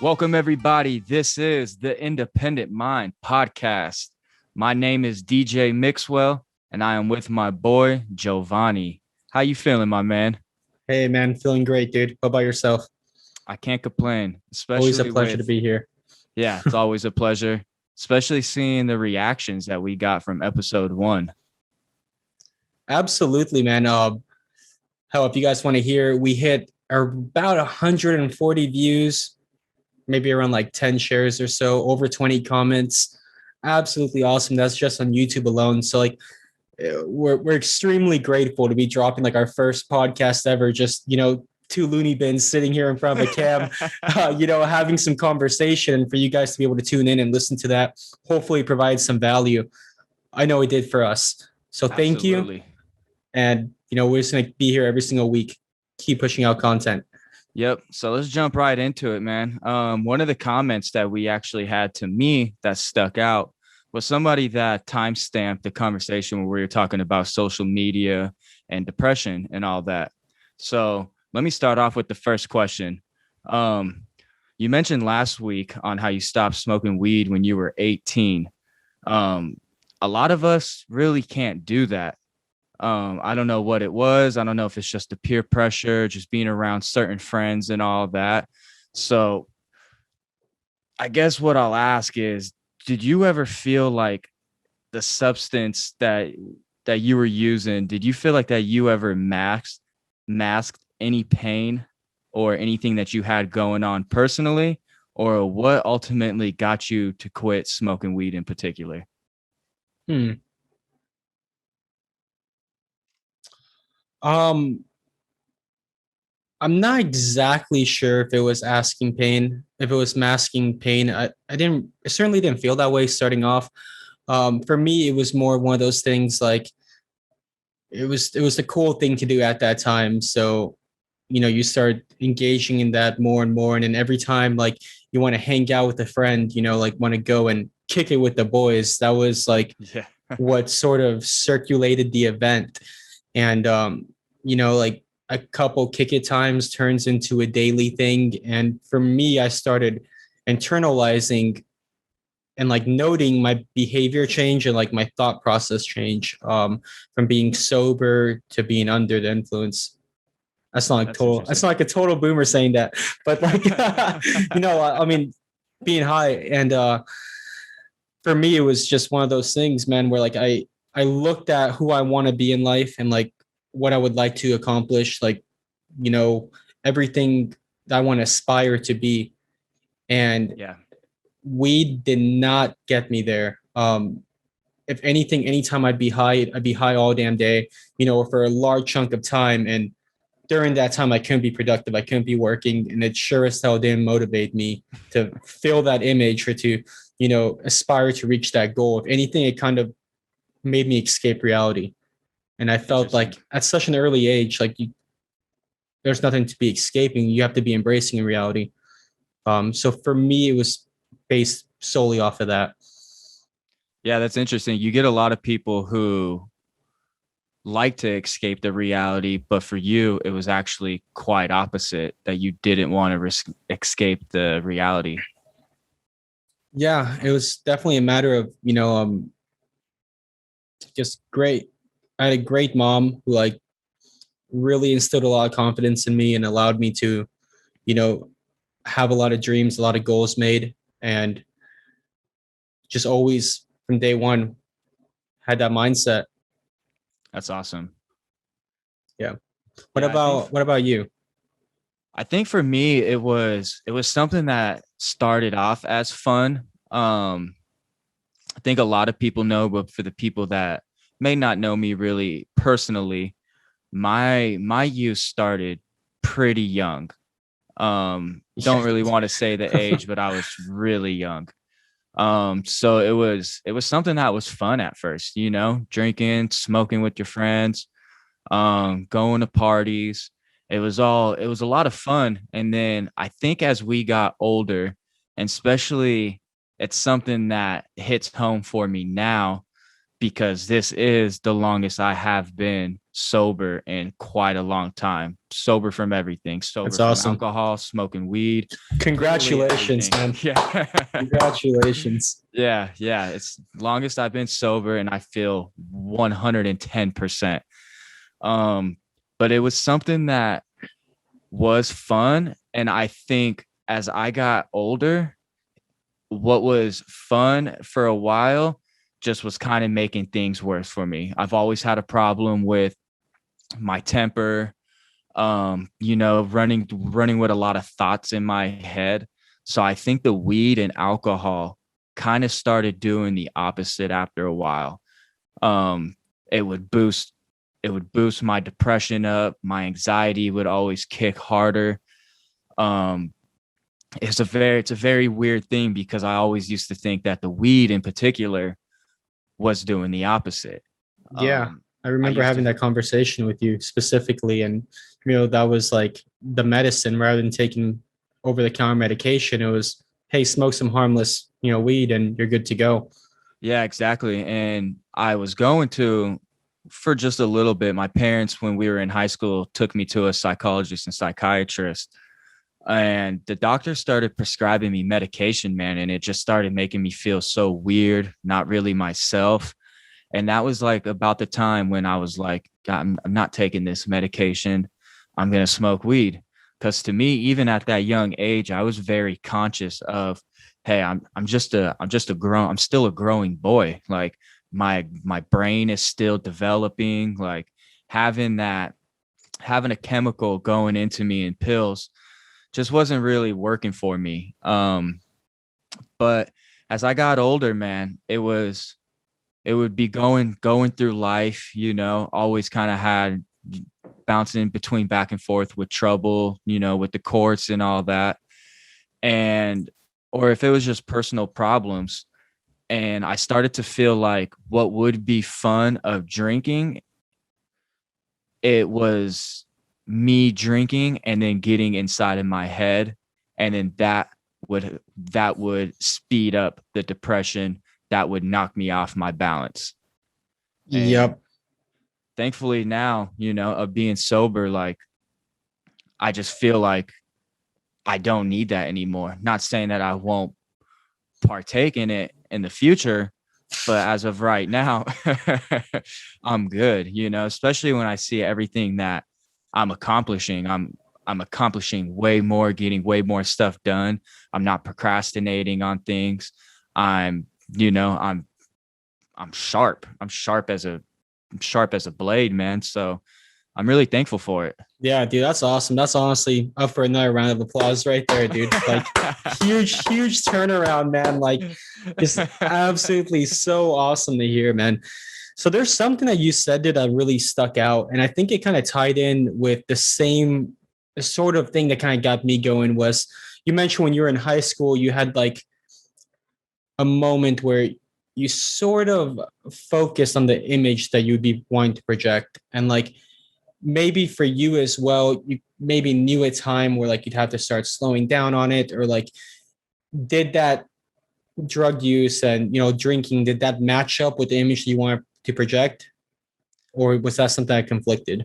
Welcome, everybody. This is the Independent Mind Podcast. My name is DJ Mixxwell, and I am with my boy, Jovanni. How you feeling, my man? Hey, man, feeling great, dude. How about yourself? I can't complain, Always a especially pleasure to with, be here. yeah, it's always a pleasure, especially seeing the reactions that we got from episode 1. Absolutely, man. Hell, if you guys want to hear, we hit about 140 views, maybe around like 10 shares or so, over 20 comments. Absolutely awesome. That's just on YouTube alone. So like we're extremely grateful to be dropping like our first podcast ever. Just two loony bins sitting here in front of a cam, having some conversation, and for you guys to be able to tune in and listen to that, hopefully provide some value. I know it did for us. So thank you. Absolutely. And we're just gonna be here every single week, keep pushing out content. Yep. So let's jump right into it, man. One of the comments that we actually had to me that stuck out was somebody that timestamped the conversation where we were talking about social media and depression and all that. So let me start off with the first question. You mentioned last week on how you stopped smoking weed when you were 18. A lot of us really can't do that. I don't know what it was. I don't know if it's just the peer pressure, just being around certain friends and all that. So I guess what I'll ask is, did you ever feel like the substance that you were using, did you feel like that you ever masked any pain or anything that you had going on personally, or what ultimately got you to quit smoking weed in particular? I'm not exactly sure if it was if it was masking pain. I certainly didn't feel that way starting off. For me, it was more one of those things like it was the cool thing to do at that time. So, you start engaging in that more and more. And then every time like you want to hang out with a friend, like want to go and kick it with the boys, that was like Yeah. what sort of circulated the event. And like a couple kick it times turns into a daily thing. And for me, I started internalizing and like noting my behavior change and like my thought process change, from being sober to being under the influence. That's not like a total boomer saying that, but like I mean, being high. And for me, it was just one of those things, man, where like I looked at who I want to be in life and like what I would like to accomplish, like, you know, everything that I want to aspire to be. And Yeah. weed did not get me there. If anything, anytime I'd be high all damn day, for a large chunk of time. And during that time, I couldn't be productive. I couldn't be working. And it sure as hell didn't motivate me to fill that image or to, aspire to reach that goal. If anything, it kind of made me escape reality. And I felt Interesting. like at such an early age, like there's nothing to be escaping. You have to be embracing in reality. So for me, it was based solely off of that. Yeah, that's interesting. You get a lot of people who like to escape the reality, but for you, it was actually quite opposite, that you didn't want to escape the reality. Yeah, it was definitely a matter of, just great. I had a great mom who like really instilled a lot of confidence in me and allowed me to, you know, have a lot of dreams, a lot of goals made, and just always from day one had that mindset. That's awesome. Yeah. What Yeah, about you? I think for me it was something that started off as fun. I think a lot of people know, but for the people that may not know me really personally, my use started pretty young. Don't really want to say the age, but I was really young. So it was something that was fun at first, drinking, smoking with your friends, going to parties. It was a lot of fun. And then I think as we got older, and especially it's something that hits home for me now, because this is the longest I have been sober in quite a long time. Sober from everything, sober That's from awesome. alcohol, smoking weed, literally Congratulations, everything. man. Yeah. Congratulations. Yeah. It's longest I've been sober and I feel 110%. But it was something that was fun. And I think as I got older, what was fun for a while just was kind of making things worse for me. I've always had a problem with my temper, running with a lot of thoughts in my head. So I think the weed and alcohol kind of started doing the opposite after a while. Um, it would boost my depression up. My anxiety would always kick harder. Um, it's a very weird thing because I always used to think that the weed in particular was doing the opposite. Yeah, Um, I I remember used having to, that conversation with you specifically, and that was like the medicine rather than taking over the counter medication. It was, hey, smoke some harmless, weed, and you're good to go. yeah, exactly. And I was going to, for just a little bit, my parents, when we were in high school, took me to a psychologist and psychiatrist. And the doctor started prescribing me medication, man. And it just started making me feel so weird, not really myself. And that was like about the time when I was like, God, I'm not taking this medication. I'm going to smoke weed. Because to me, even at that young age, I was very conscious of, hey, I'm still a growing boy. Like my brain is still developing. Like having that, having a chemical going into me in pills just wasn't really working for me. But as I got older, man, it would be going through life, always kind of had bouncing between back and forth with trouble, with the courts and all that. And or if it was just personal problems, and I started to feel like what would be fun of drinking, it was me drinking and then getting inside of my head, and then that would speed up the depression, that would knock me off my balance. And Yep. thankfully now, of being sober, like I just feel like I don't need that anymore. Not saying that I won't partake in it in the future, but as of right now, I'm good, especially when I see everything that I'm accomplishing. I'm accomplishing way more, getting way more stuff done. I'm not procrastinating on things. I'm, you know, I'm sharp. I'm sharp as a blade, man. So I'm really thankful for it. Yeah, dude, that's awesome. That's honestly up for another round of applause right there, dude. Like huge turnaround, man. Like just absolutely so awesome to hear, man. So there's something that you said that really stuck out, and I think it kind of tied in with the same sort of thing that kind of got me going. Was you mentioned when you were in high school, you had like a moment where you sort of focused on the image that you'd be wanting to project, and like maybe for you as well, you maybe knew a time where like you'd have to start slowing down on it, or like did that drug use and drinking, did that match up with the image that you want to project, or was that something that conflicted?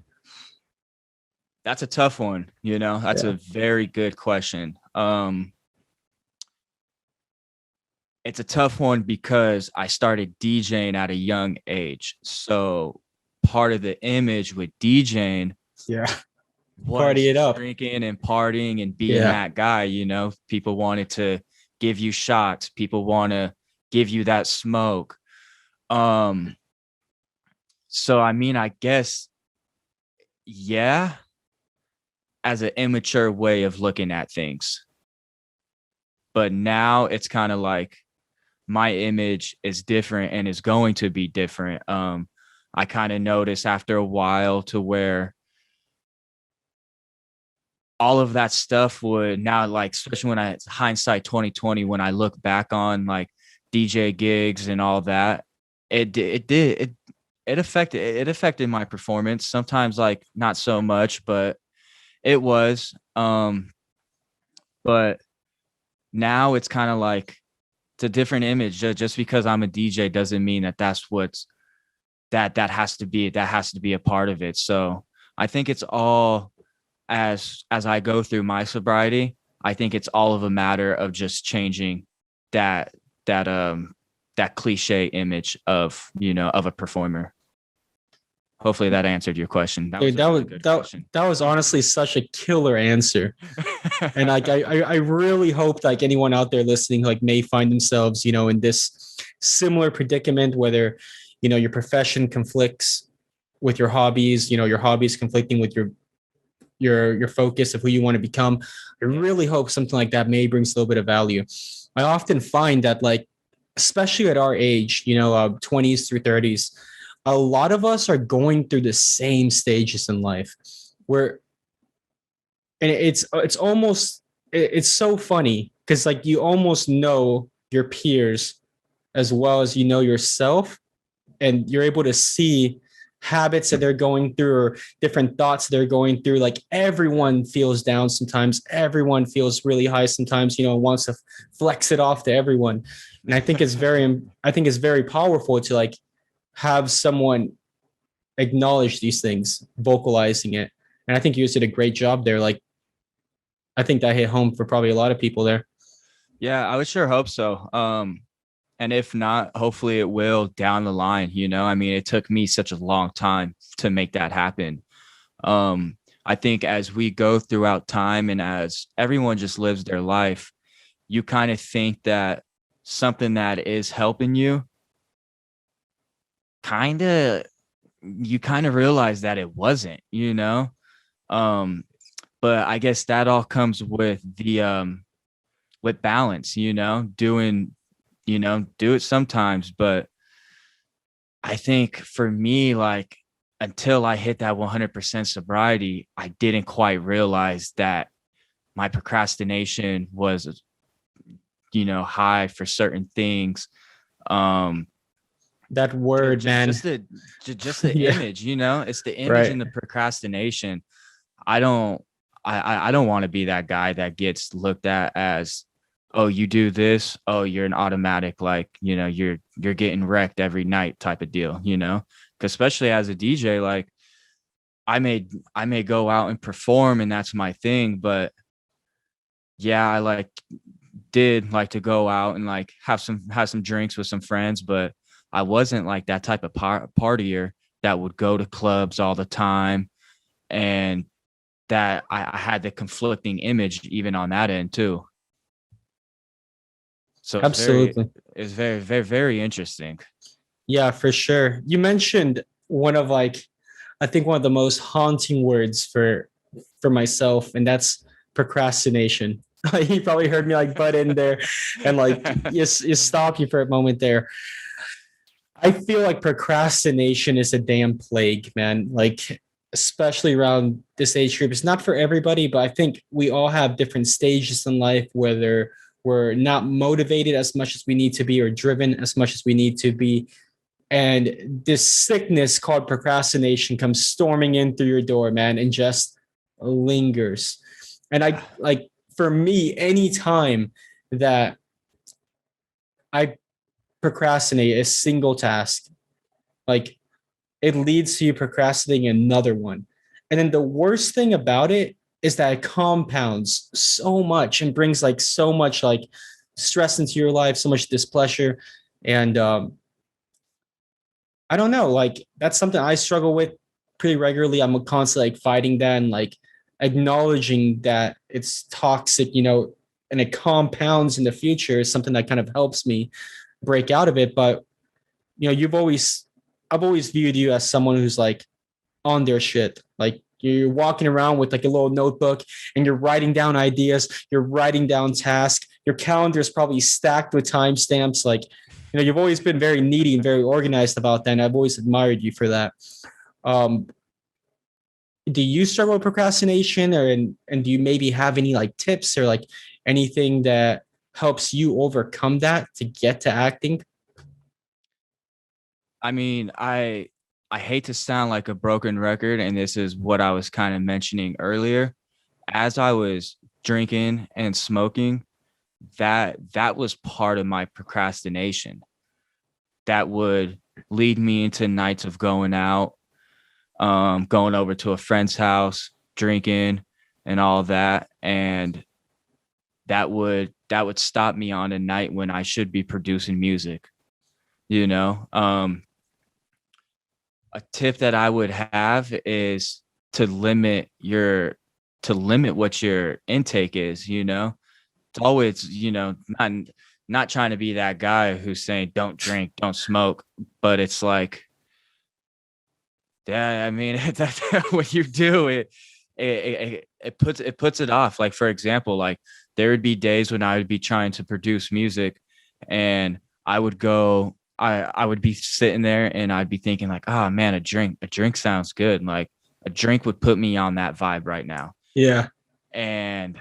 That's a tough one, That's Yeah. a very good question. It's a tough one because I started DJing at a young age. So part of the image with DJing Yeah. Party was it up. drinking and partying and being Yeah. that guy, People wanted to give you shots, people want to give you that smoke. Um, so I mean, I guess, yeah, as an immature way of looking at things. But now it's kind of like my image is different and is going to be different. I kind of noticed after a while to where all of that stuff would now, like, especially when I hindsight 2020, when I look back on like DJ gigs and all that, it affected my performance. Sometimes like not so much, but it was. But now it's kind of like it's a different image. Just because I'm a DJ doesn't mean that that's what's that has to be a part of it. So I think it's all, as I go through my sobriety, I think it's all of a matter of just changing that that that cliche image of, of a performer. Hopefully that answered your question. That was Dude, a really good question. that was honestly such a killer answer. And like I really hope like anyone out there listening like may find themselves, in this similar predicament, whether, your profession conflicts with your hobbies, your hobbies conflicting with your focus of who you want to become. I really hope something like that may brings a little bit of value. I often find that like, especially at our age, 20s through 30s, a lot of us are going through the same stages in life where, and it's so funny because like you almost know your peers as well as you know yourself, and you're able to see habits that they're going through or different thoughts they're going through. Like everyone feels down sometimes, everyone feels really high sometimes, wants to flex it off to everyone. And I think it's very powerful to like have someone acknowledge these things, vocalizing it. And I think you did a great job there. Like I think that hit home for probably a lot of people there. Yeah, I would sure hope so. And if not, hopefully it will down the line. I mean, it took me such a long time to make that happen. I think as we go throughout time and as everyone just lives their life, you kind of think that something that is helping you you kind of realize that it wasn't, um, but I guess that all comes with with balance, do it sometimes. But I think for me, like, until I hit that 100% sobriety, I didn't quite realize that my procrastination was, high for certain things. That word, man. Just the Yeah. image, it's the image Right. and the procrastination. I don't, I don't want to be that guy that gets looked at as, oh, you do this, oh, you're an automatic, like, you're getting wrecked every night type of deal, because especially as a DJ, like I may go out and perform and that's my thing, but yeah, I like did like to go out and like have some drinks with some friends, but I wasn't like that type of partier that would go to clubs all the time, and that I had the conflicting image even on that end too. So Absolutely. it's very, very, very interesting. Yeah, for sure. You mentioned one of like, I think one of the most haunting words for myself, and that's procrastination. You probably heard me like butt in there and like you stop you for a moment there. I feel like procrastination is a damn plague, man. Like, especially around this age group. It's not for everybody, but I think we all have different stages in life, whether we're not motivated as much as we need to be or driven as much as we need to be. And this sickness called procrastination comes storming in through your door, man, and just lingers. And I like, for me, anytime that I procrastinate a single task, like it leads to you procrastinating another one. And then the worst thing about it is that it compounds so much and brings like so much like stress into your life, so much displeasure. And I don't know, like that's something I struggle with pretty regularly. I'm constantly like fighting that and like acknowledging that it's toxic, and it compounds in the future is something that kind of helps me break out of it. But I've always viewed you as someone who's like on their shit. Like you're walking around with like a little notebook and you're writing down ideas, you're writing down tasks. Your calendar is probably stacked with timestamps. Like, you've always been very needy and very organized about that. And I've always admired you for that. Um, do you struggle with procrastination, and do you maybe have any like tips or like anything that helps you overcome that to get to acting? I mean, I hate to sound like a broken record, and this is what I was kind of mentioning earlier. As I was drinking and smoking, that was part of my procrastination. That would lead me into nights of going out, going over to a friend's house, drinking and all that. And that would stop me on a night when I should be producing music, you know. A tip that I would have is to limit your to limit what your intake is, you know. It's always, you know, not trying to be that guy who's saying don't drink, don't smoke, but it's like, yeah, I mean, that when you do it puts it off. Like, for example, like there would be days when I would be trying to produce music, and I would be sitting there and I'd be thinking like, oh man, a drink sounds good. Like a drink would put me on that vibe right now. Yeah. And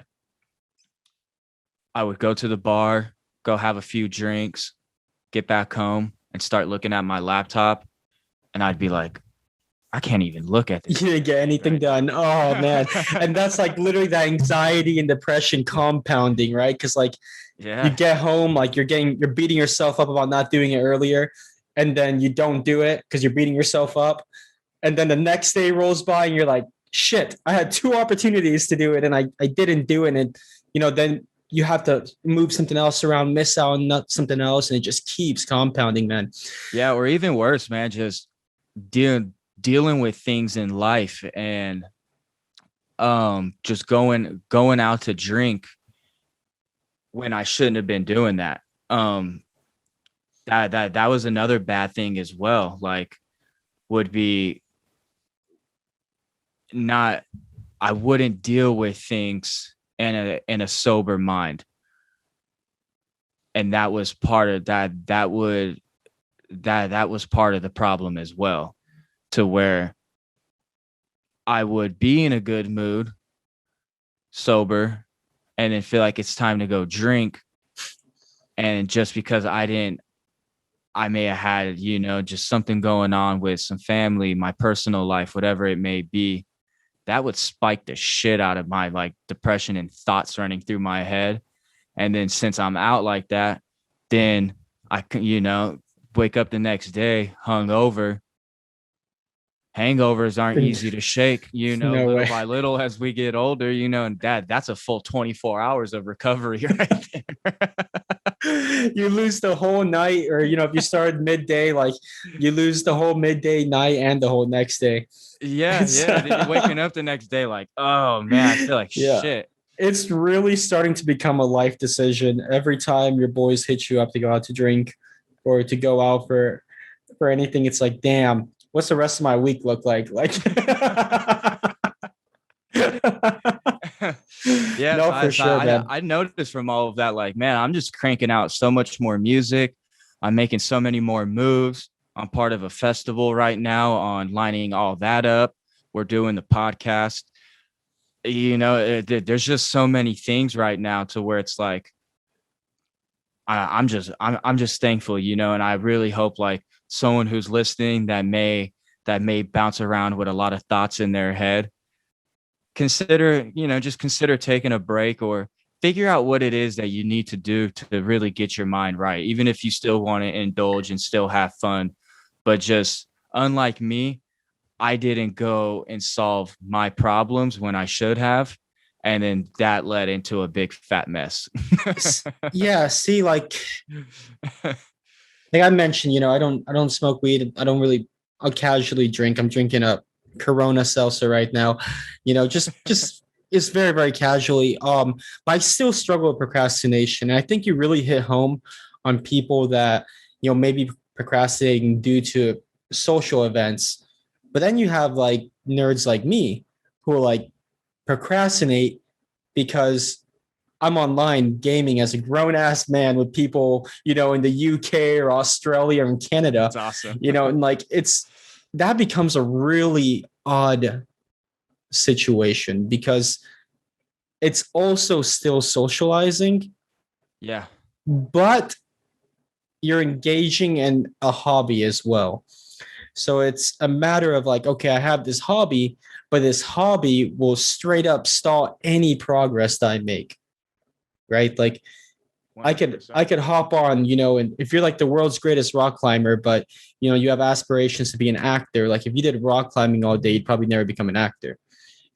I would go to the bar, go have a few drinks, get back home and start looking at my laptop. And I'd be like, I can't even look at You this. didn't get anything done. Oh man. And that's like literally that anxiety and depression compounding, right? Because like you Yeah. get home, like you're beating yourself up about not doing it earlier, and then you don't do it because you're beating yourself up. And then the next day rolls by and you're like, shit, I had two opportunities to do it and I didn't do it. And then you have to move something else around, miss out on not something else, and it just keeps compounding, man. Yeah. Or even worse, man, just dealing with things in life and just going out to drink when I shouldn't have been doing that. That was another bad thing as well. Like would be not I wouldn't deal with things in a sober mind. And that was part of that was part of the problem as well, to where I would be in a good mood, sober, and then feel like it's time to go drink. And just because I may have had, you know, just something going on with some family, my personal life, whatever it may be, that would spike the shit out of my like depression and thoughts running through my head. And then since I'm out like that, then I can, you know, wake up the next day hungover. Hangovers aren't easy to shake, you know, No little way. by little as we get older, you know, and that's a full 24 hours of recovery right there. You lose the whole night, or if you started midday, like you lose the whole midday night and the whole next day. Yeah, It's, yeah. Then you're waking up the next day like, oh man, I feel like yeah, shit. it's really starting to become a life decision. Every time your boys hit you up to go out to drink or to go out for anything, it's like, damn, what's the rest of my week look like? Like, Yeah, no, for so sure, man. I noticed from all of that, like, man, I'm just cranking out so much more music. I'm making so many more moves. I'm part of a festival right now on lining all that up. We're doing the podcast. You know, there's just so many things right now to where it's like I'm just thankful, you know, and I really hope like someone who's listening that may bounce around with a lot of thoughts in their head, consider, you know, just consider taking a break or figure out what it is that you need to do to really get your mind right, even if you still want to indulge and still have fun. But just unlike me, I didn't go and solve my problems when I should have. And then that led into a big fat mess. Yeah, see, like I mentioned, I don't smoke weed. I'll casually drink. I'm drinking a Corona seltzer right now. Just it's very, very casually. But I still struggle with procrastination. And I think you really hit home on people that, maybe procrastinating due to social events. But then you have like nerds like me who are like procrastinate because I'm online gaming as a grown ass man with people, in the UK or Australia and Canada, That's awesome. and like that becomes a really odd situation because it's also still socializing, Yeah. but you're engaging in a hobby as well. So it's a matter of like, okay, I have this hobby, but this hobby will straight up stall any progress that I make, right? Like I could hop on, and if you're like the world's greatest rock climber, but you have aspirations to be an actor, like if you did rock climbing all day, you'd probably never become an actor.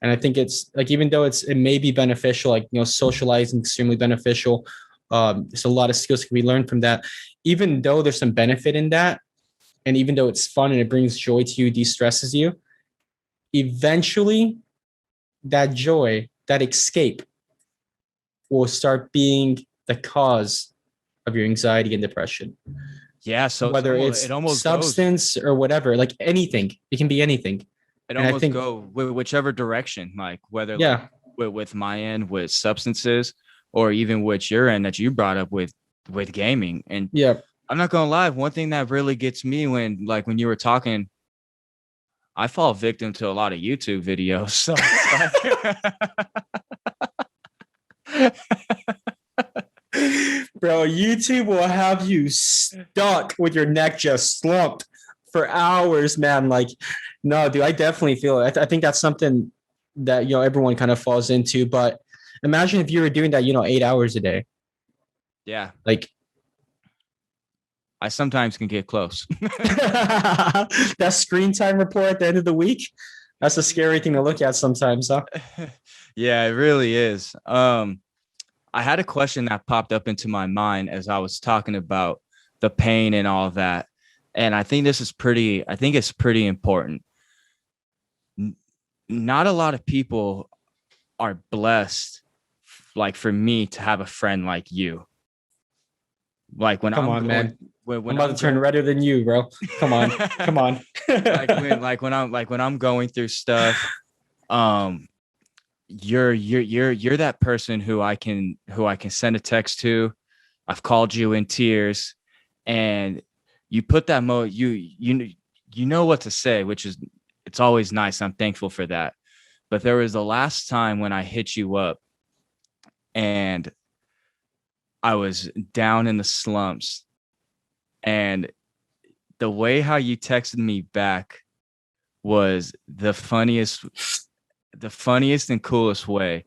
And I think it's like, even though it may be beneficial, like socializing extremely beneficial. There's a lot of skills can be learned from that. Even though there's some benefit in that, and even though it's fun and it brings joy to you, de-stresses you, eventually that joy, that escape will start being the cause of your anxiety and depression. Yeah. So whether it it's almost substance or whatever, like anything, it can be anything. it And I almost think, go whichever direction, like whether like yeah, with my end with substances or even with your end that you brought up with gaming. And yeah. I'm not gonna lie, one thing that really gets me when you were talking, I fall victim to a lot of YouTube videos. So Bro, YouTube will have you stuck with your neck just slumped for hours, man. Like, no, dude, I definitely feel it. I think that's something that everyone kind of falls into. But imagine if you were doing that 8 hours a day. yeah, Like, I sometimes can get close. that screen time report at the end of the week, that's a scary thing to look at sometimes, huh? Yeah, it really is. I had a question that popped up into my mind as I was talking about the pain and all that. And I think it's pretty important. Not a lot of people are blessed, like for me to have a friend like you. Like when Come I'm on, going, man. when I'm about to turn redder than you, bro. Come on. Come on. when I'm going through stuff, um, you're that person who I can send a text to. I've called you in tears, and you put that you know what to say, which is, it's always nice. I'm thankful for that. But there was the last time when I hit you up and I was down in the slumps, and the way how you texted me back was the funniest and coolest way.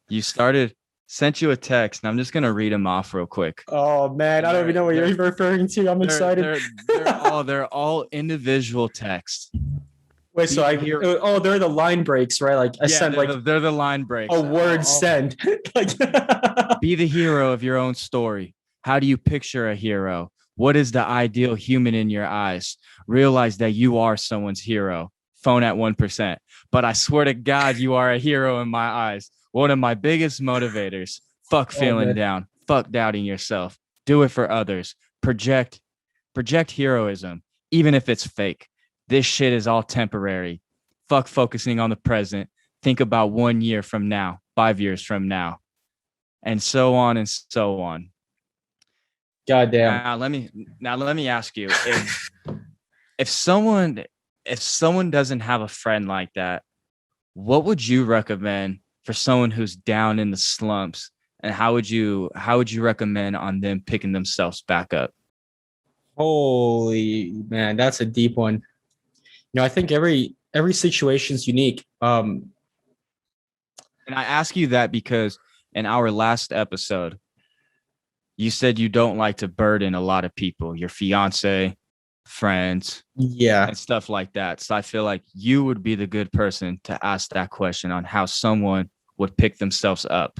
You sent you a text, and I'm just gonna read them off real quick. Oh man, And I don't even know what you're referring to. I'm excited. they're all individual texts. Wait, so they're the line breaks, right? Like I sent like they're the line breaks. a word send. Like, be the hero of your own story. How do you picture a hero? What is the ideal human in your eyes? Realize that you are someone's hero. Phone at 1%. But I swear to God, you are a hero in my eyes. One of my biggest motivators. Fuck feeling down. Fuck doubting yourself. Do it for others. Project heroism, even if it's fake. This shit is all temporary. Fuck focusing on the present. Think about 1 year from now, 5 years from now, and so on and so on. Goddamn. Now let me ask you, if someone doesn't have a friend like that, what would you recommend for someone who's down in the slumps, and how would you recommend on them picking themselves back up? Holy man, that's a deep one. I think every situation is unique. And I ask you that because in our last episode, you said you don't like to burden a lot of people, your fiance, friends, and stuff like that. So I feel like you would be the good person to ask that question on how someone would pick themselves up.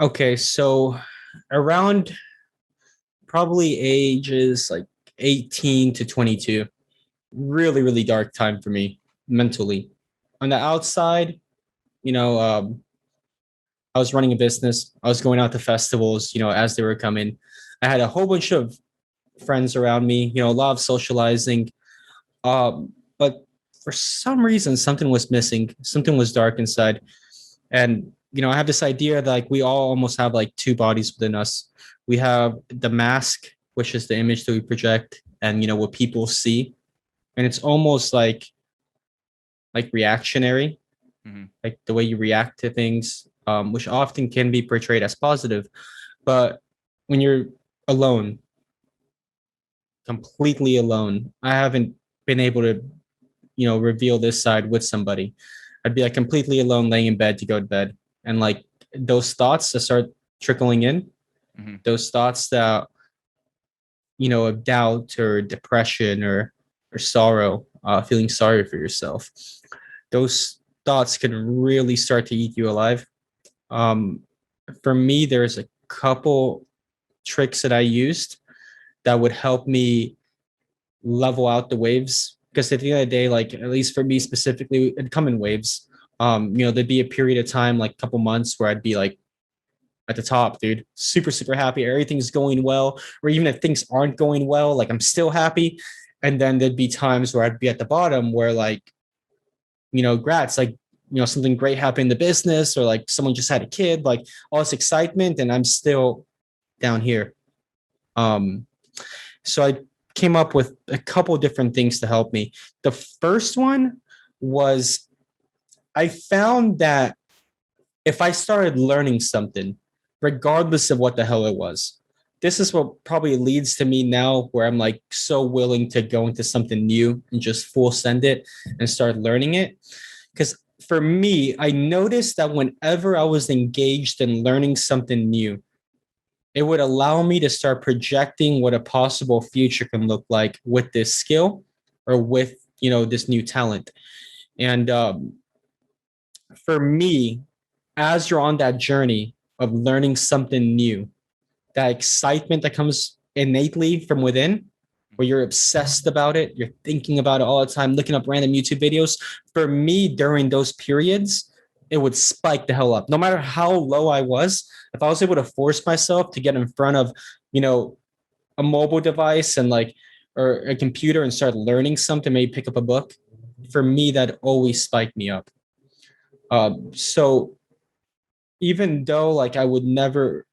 Okay, so around probably ages like 18 to 22, really, really dark time for me mentally. On the outside, I was running a business. I was going out to festivals, as they were coming. I had a whole bunch of friends around me, a lot of socializing. But for some reason, something was missing. Something was dark inside. And, I have this idea that like we all almost have like two bodies within us. We have the mask, which is the image that we project, and, what people see. And it's almost like reactionary, like the way you react to things, which often can be portrayed as positive. But when you're alone, completely alone, I haven't been able to, reveal this side with somebody. I'd be like completely alone, laying in bed to go to bed. And like those thoughts that start trickling in, Mhm. those thoughts that, of doubt or depression or sorrow, feeling sorry for yourself, those thoughts can really start to eat you alive. Um, for me, there's a couple tricks that I used that would help me level out the waves. Because at the end of the day, like at least for me specifically, it'd come in waves. There'd be a period of time, like a couple months, where I'd be like at the top, dude, super, super happy. Everything's going well. Or even if things aren't going well, like I'm still happy. And then there'd be times where I'd be at the bottom where like, grats, like, something great happened in the business, or like someone just had a kid, like all this excitement, and I'm still down here. Um, so I came up with a couple different things to help me. The first one was I found that if I started learning something, regardless of what the hell it was, this is what probably leads to me now where I'm like so willing to go into something new and just full send it and start learning it. Because for me, I noticed that whenever I was engaged in learning something new, it would allow me to start projecting what a possible future can look like with this skill or with, this new talent. And for me, as you're on that journey of learning something new, that excitement that comes innately from within, where you're obsessed about it, you're thinking about it all the time, looking up random YouTube videos. For me, during those periods, it would spike the hell up. No matter how low I was, if I was able to force myself to get in front of, a mobile device and like, or a computer and start learning something, maybe pick up a book, for me, that always spiked me up. So even though like I never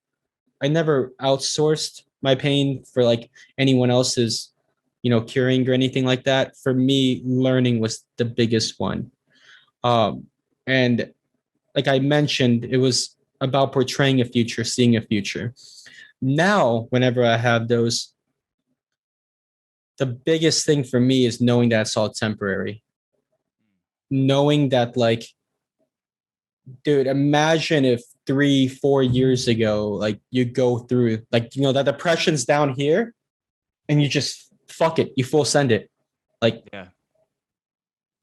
outsourced my pain for like anyone else's, curing or anything like that. For me, learning was the biggest one. And like I mentioned, it was about portraying a future, seeing a future. Now, whenever I have those, the biggest thing for me is knowing that it's all temporary. Knowing that, like, dude, imagine if 3, 4 years ago, like you go through, like, that depression's down here and you just fuck it, you full send it. Like, Yeah.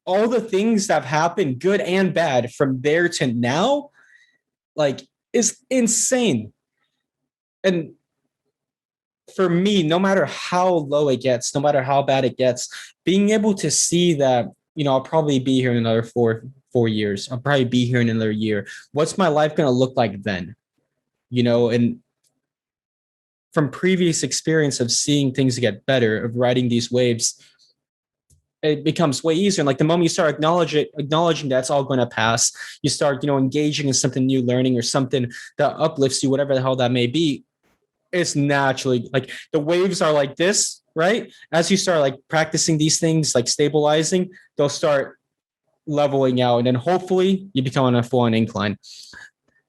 all the things that have happened, good and bad, from there to now, like, is insane. And for me, no matter how low it gets, no matter how bad it gets, being able to see that, I'll probably be here in another 4 years. I'll probably be here in another year. What's my life going to look like then? And from previous experience of seeing things get better, of riding these waves, it becomes way easier. And like the moment you start acknowledging that's all going to pass, you start, engaging in something new, learning or something that uplifts you, whatever the hell that may be. It's naturally like the waves are like this, right? As you start like practicing these things, like stabilizing, they'll start leveling out, and then hopefully you become on a full-on incline.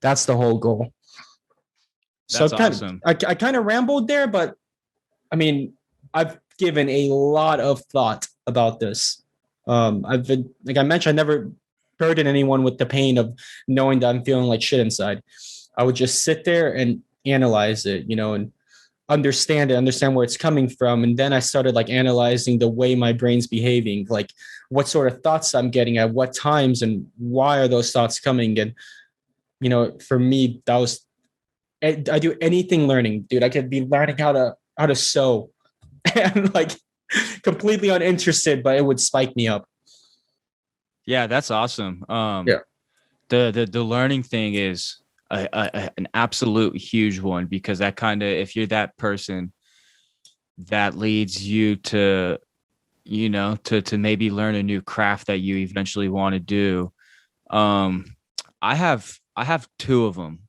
That's the whole goal. So That's awesome. I kind of rambled there, but I mean, I've given a lot of thought about this. I've been, like I mentioned, I never burden anyone with the pain of knowing that I'm feeling like shit inside. I would just sit there and analyze it, and understand where it's coming from. And then I started like analyzing the way my brain's behaving, like what sort of thoughts I'm getting at what times and why are those thoughts coming. And, for me, that was, I do anything learning, dude. I could be learning how to sew and like completely uninterested, but it would spike me up. Yeah, that's awesome. Yeah. The learning thing is an absolute huge one, because that kind of, if you're that person that leads you to, to maybe learn a new craft that you eventually want to do. I have two of them.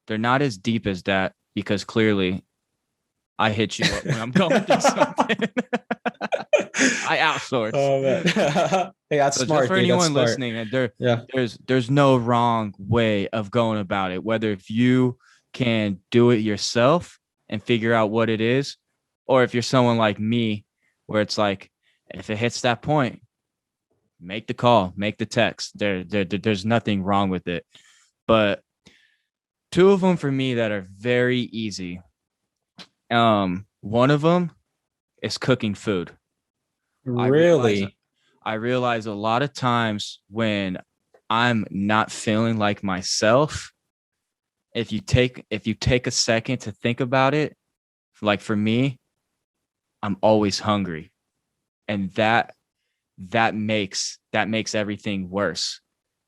They're not as deep as that, because clearly I hit you up when I'm going through something. I outsource. Oh man. Hey, that's So just smart, for dude. That's anyone smart. listening, and Yeah. there's no wrong way of going about it. Whether if you can do it yourself and figure out what it is, or if you're someone like me, where it's like, if it hits that point, make the call, make the text. There's nothing wrong with it. But two of them for me that are very easy. One of them is cooking food. I realize Really? I realize a lot of times when I'm not feeling like myself, if you take a second to think about it, like for me, I'm always hungry. And that makes everything worse.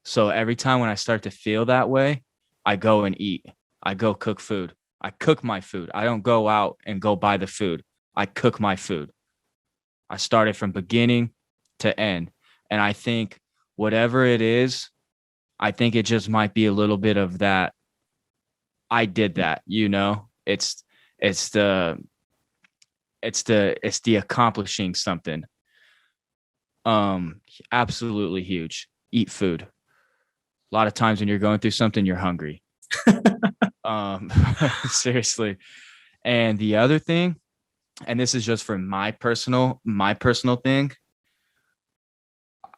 So every time when I start to feel that way, I go and eat. I go cook food. I cook my food. I don't go out and go buy the food. I cook my food. I started from beginning to end. And I think whatever it is, I think it just might be a little bit of that. I did that, It's the it's the accomplishing something. Um, Absolutely huge. Eat food. A lot of times when you're going through something, you're hungry. Um, Seriously. And the other thing, and this is just for my personal thing,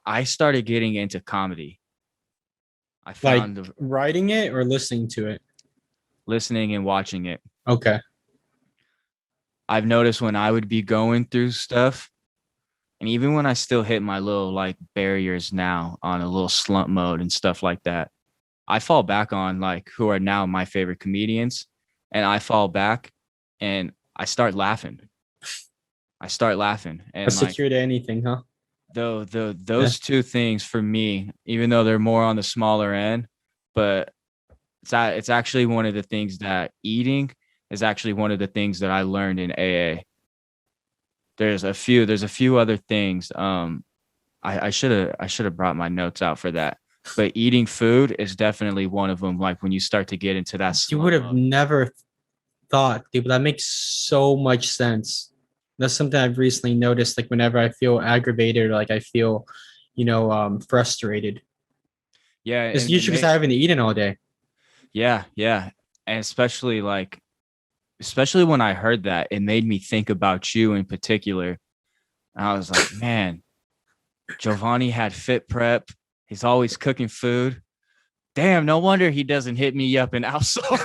I started getting into comedy. I Like found writing it or listening to it? listening and watching it. Okay. I've noticed when I would be going through stuff, and even when I still hit my little like barriers now on a little slump mode and stuff like that, I fall back on like who are now my favorite comedians, and I fall back and I start laughing. A And like secure to anything, huh? Yeah. those two things for me, even though they're more on the smaller end, but it's actually one of the things that eating is actually one of the things that I learned in AA. There's a few other things. I should have brought my notes out for that. But eating food is definitely one of them. Like when you start to get into that You would slump have mode. never thought, dude, but that makes so much sense. That's something I've recently noticed. Like whenever I feel aggravated or like I feel, frustrated. Yeah, It's and usually because I haven't eaten all day. yeah, and especially when I heard that, it made me think about you in particular. And I was like, man, Jovanni had fit prep. He's always cooking food. Damn, no wonder he doesn't hit me up in outsole.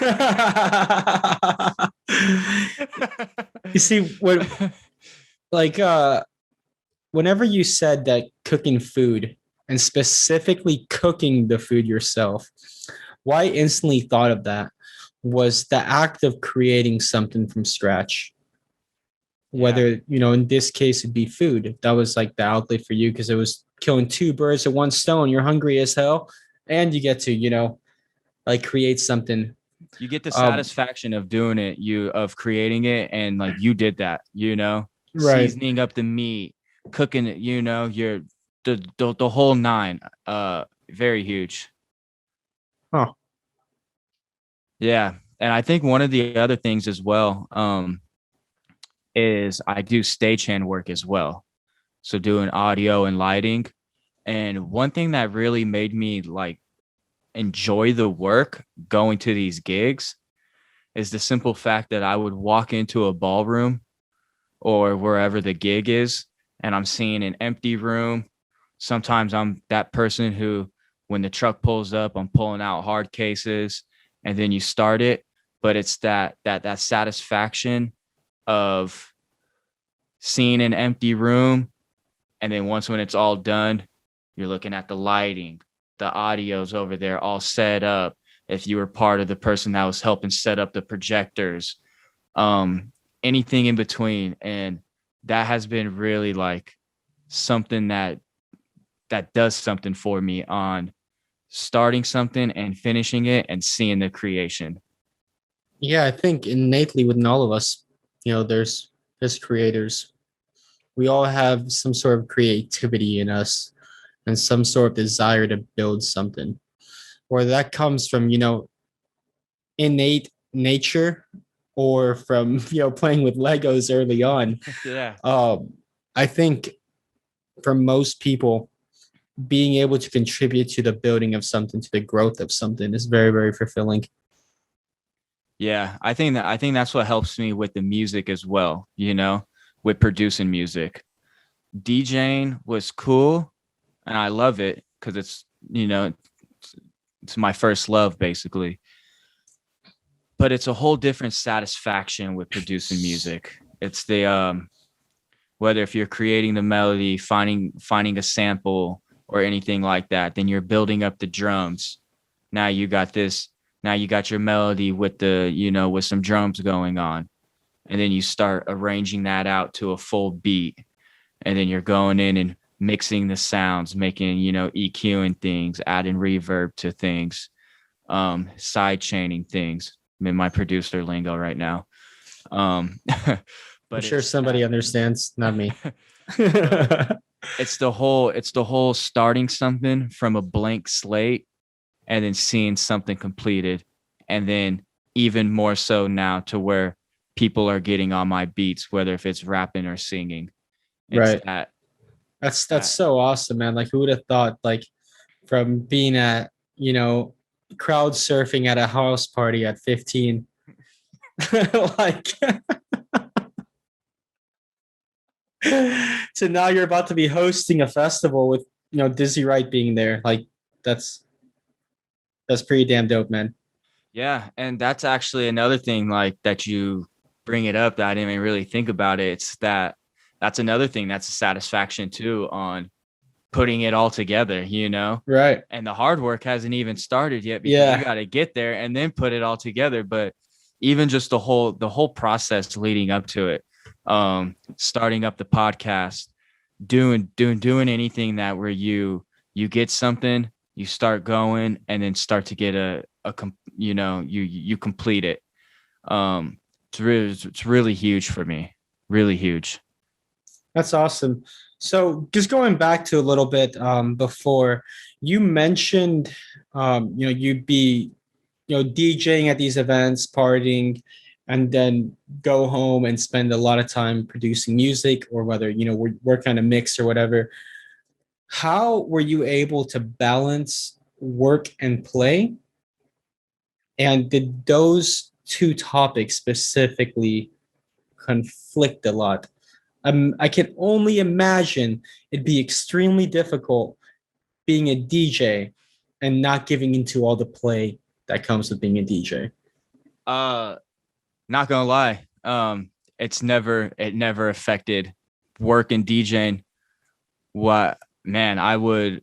You see, what like whenever you said that cooking food and specifically cooking the food yourself, why I instantly thought of that was the act of creating something from scratch. Yeah, Whether, in this case, it'd be food. That was like the outlet for you because it was killing two birds with one stone. You're hungry as hell, and you get to, like create something. you get the Um, satisfaction of doing it, you of creating it, and like you did that, right. seasoning up the meat, cooking it, you're the whole nine. Very huge. Huh. Yeah. And I think one of the other things as well, is I do stagehand work as well. So doing audio and lighting. And one thing that really made me like enjoy the work going to these gigs is the simple fact that I would walk into a ballroom or wherever the gig is, and I'm seeing an empty room. Sometimes I'm that person who, when the truck pulls up, I'm pulling out hard cases, and then you start it. But it's that satisfaction of seeing an empty room, and then once when it's all done, you're looking at the lighting, the audio's over there all set up. If you were part of the person that was helping set up the projectors, um, anything in between. And that has been really like something that does something for me on starting something and finishing it and seeing the creation. Yeah, I think innately within all of us, there's as creators, we all have some sort of creativity in us and some sort of desire to build something. Or that comes from, innate nature or from, playing with Legos early on. Yeah. Um, I think for most people, being able to contribute to the building of something, to the growth of something is very, very fulfilling. Yeah. I think that's what helps me with the music as well, with producing music. DJing was cool and I love it because it's, it's my first love basically. but it's a whole different satisfaction with producing music. It's the whether if you're creating the melody, finding a sample or anything like that, then you're building up the drums. Now you got this. Now you got your melody with the, with some drums going on, and then you start arranging that out to a full beat, and then you're going in and mixing the sounds, making, EQing things, adding reverb to things, side chaining things. I'm in my producer lingo right now. But I'm sure somebody understands, not me. it's the whole starting something from a blank slate and then seeing something completed, and then even more so now to where people are getting on my beats, whether if it's rapping or singing. It's Right. That's so awesome, man. Like, who would have thought, like, from being at, crowd surfing at a house party at 15, like, so now you're about to be hosting a festival with, Dizzy Wright being there. Like, that's pretty damn dope, man. Yeah, and that's actually another thing, like, that you bring it up that I didn't even really think about it. It's that's another thing that's a satisfaction too on putting it all together, Right. And the hard work hasn't even started yet because Yeah. you got to get there and then put it all together. But even just the whole process leading up to it, starting up the podcast, doing anything that where you get something, you start going, and then start to get you complete it. It's really huge for me, really huge. That's awesome. So just going back to a little bit before, you mentioned, you'd be, DJing at these events, partying, and then go home and spend a lot of time producing music, or whether, work on a mix or whatever. How were you able to balance work and play? And did those two topics specifically conflict a lot? I can only imagine it'd be extremely difficult being a DJ and not giving into all the play that comes with being a DJ. Not gonna lie, it never affected work and DJing. What, man, I would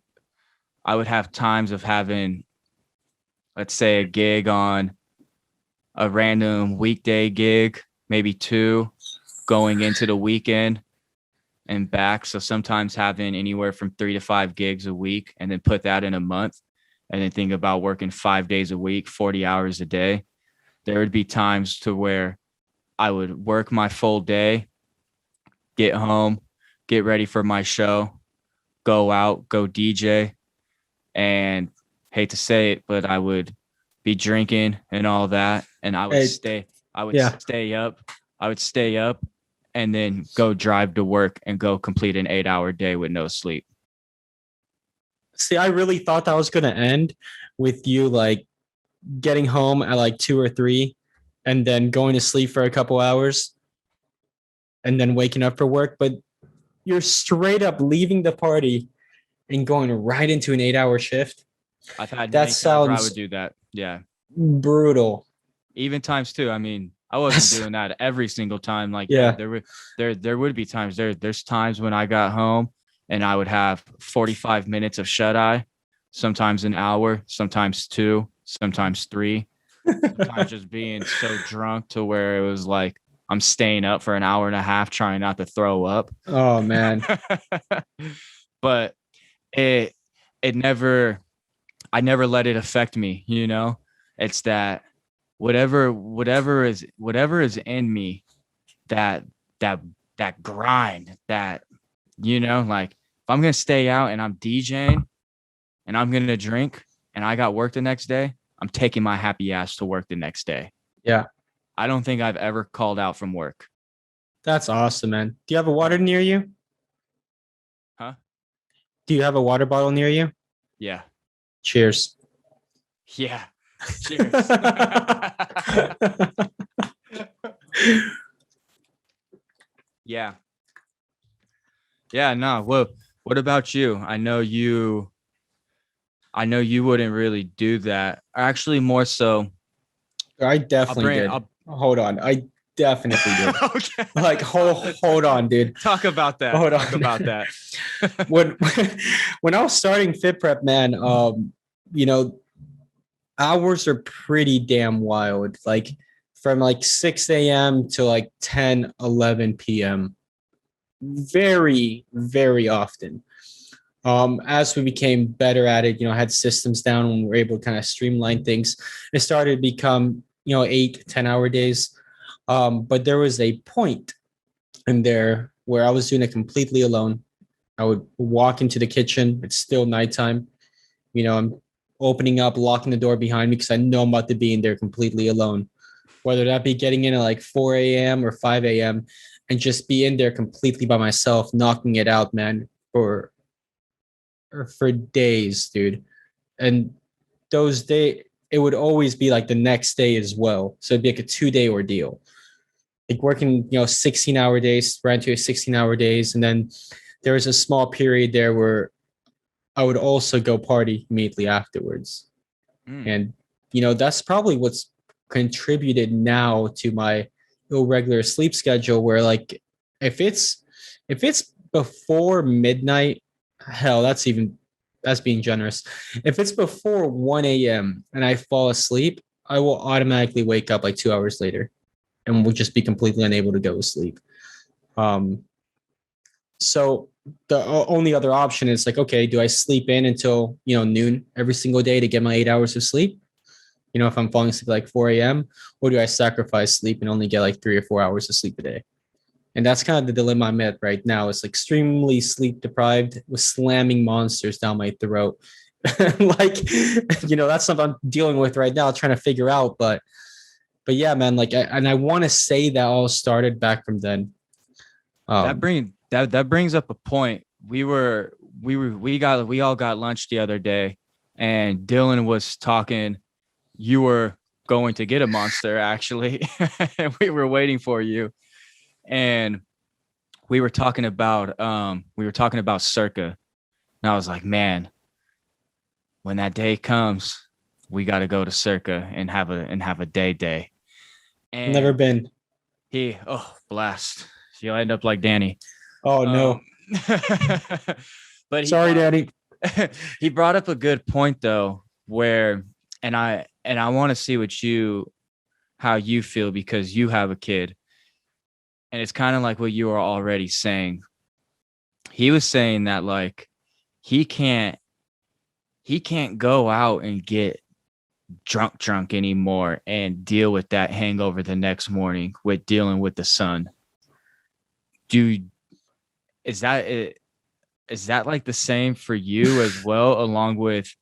have times of having, let's say, a gig on a random weekday gig, maybe two, going into the weekend and back. So sometimes having anywhere from 3 to 5 gigs a week, and then put that in a month, and then think about working 5 days a week, 40 hours a day. There would be times to where I would work my full day, get home, get ready for my show, go out, go DJ, and hate to say it, but I would be drinking and all that, and I would stay up. I would stay up and then go drive to work and go complete an 8-hour day with no sleep. See, I really thought that was going to end with you like getting home at like 2 or 3 and then going to sleep for a couple hours and then waking up for work. But you're straight up leaving the party and going right into an 8-hour shift. I've had that many times where I sounds would do that. Yeah. brutal. Even times too. I mean, I wasn't doing that every single time. Like, Yeah. there would be times there's times when I got home and I would have 45 minutes of shut eye, sometimes an hour, sometimes 2, sometimes 3, sometimes just being so drunk to where it was like I'm staying up for an hour and a half trying not to throw up. Oh man. But it never, I never let it affect me, It's that whatever is in me, that grind, that, like, if I'm gonna stay out and I'm DJing and I'm gonna drink and I got work the next day, I'm taking my happy ass to work the next day. Yeah. I don't think I've ever called out from work. That's awesome, man. Do you have a water near you? Huh? Do you have a water bottle near you? Yeah. Cheers. Yeah. Cheers. Yeah. Yeah, no. Well, what about you? I know you wouldn't really do that. Actually, more so, I I'll definitely bring. did. I'll Hold on. I definitely did. okay. Like, hold on, dude. Talk about that. Hold Talk on. about that. when when I was starting Fit Prep, man, you know, hours are pretty damn wild. Like from like 6 a.m. to like 10, 11 p.m. Very, very often. As we became better at it, had systems down and we were able to kind of streamline things, it started to become, 8, 10 hour days. But there was a point in there where I was doing it completely alone. I would walk into the kitchen. It's still nighttime. I'm opening up, locking the door behind me because I know I'm about to be in there completely alone. Whether that be getting in at like 4 a.m. or 5 a.m. and just be in there completely by myself, knocking it out, man, for days, dude. And those days, it would always be like the next day as well. So it'd be like a 2 day ordeal. Like working, 16-hour days, ran to 16-hour days. And then there was a small period there where I would also go party immediately afterwards. Mm. And, that's probably what's contributed now to my irregular sleep schedule where like if it's before midnight, hell, that's being generous. If it's before 1 a.m. and I fall asleep, I will automatically wake up like 2 hours later and will just be completely unable to go to sleep. Um, so the only other option is like, okay, do I sleep in until, noon every single day to get my 8 hours of sleep? If I'm falling asleep like 4 a.m., or do I sacrifice sleep and only get like 3 or 4 hours of sleep a day? And that's kind of the dilemma I'm at right now. It's extremely sleep deprived with slamming monsters down my throat. Like, that's something I'm dealing with right now, trying to figure out. But yeah, man, like, I want to say that all started back from then. That brings up a point. We all got lunch the other day, and Dylan was talking. You were going to get a monster, actually. And we were waiting for you, and we were talking about Circa, and I was like, man, when that day comes, we got to go to Circa and have a day. Never And been. Blast, you'll end up like Danny. Oh no. But Sorry, Daddy. he brought up a good point though, where and I want to see how you feel because you have a kid. And it's kind of like what you were already saying. He was saying that like he can't go out and get drunk anymore and deal with that hangover the next morning with dealing with the sun. Is that like the same for you as well, along with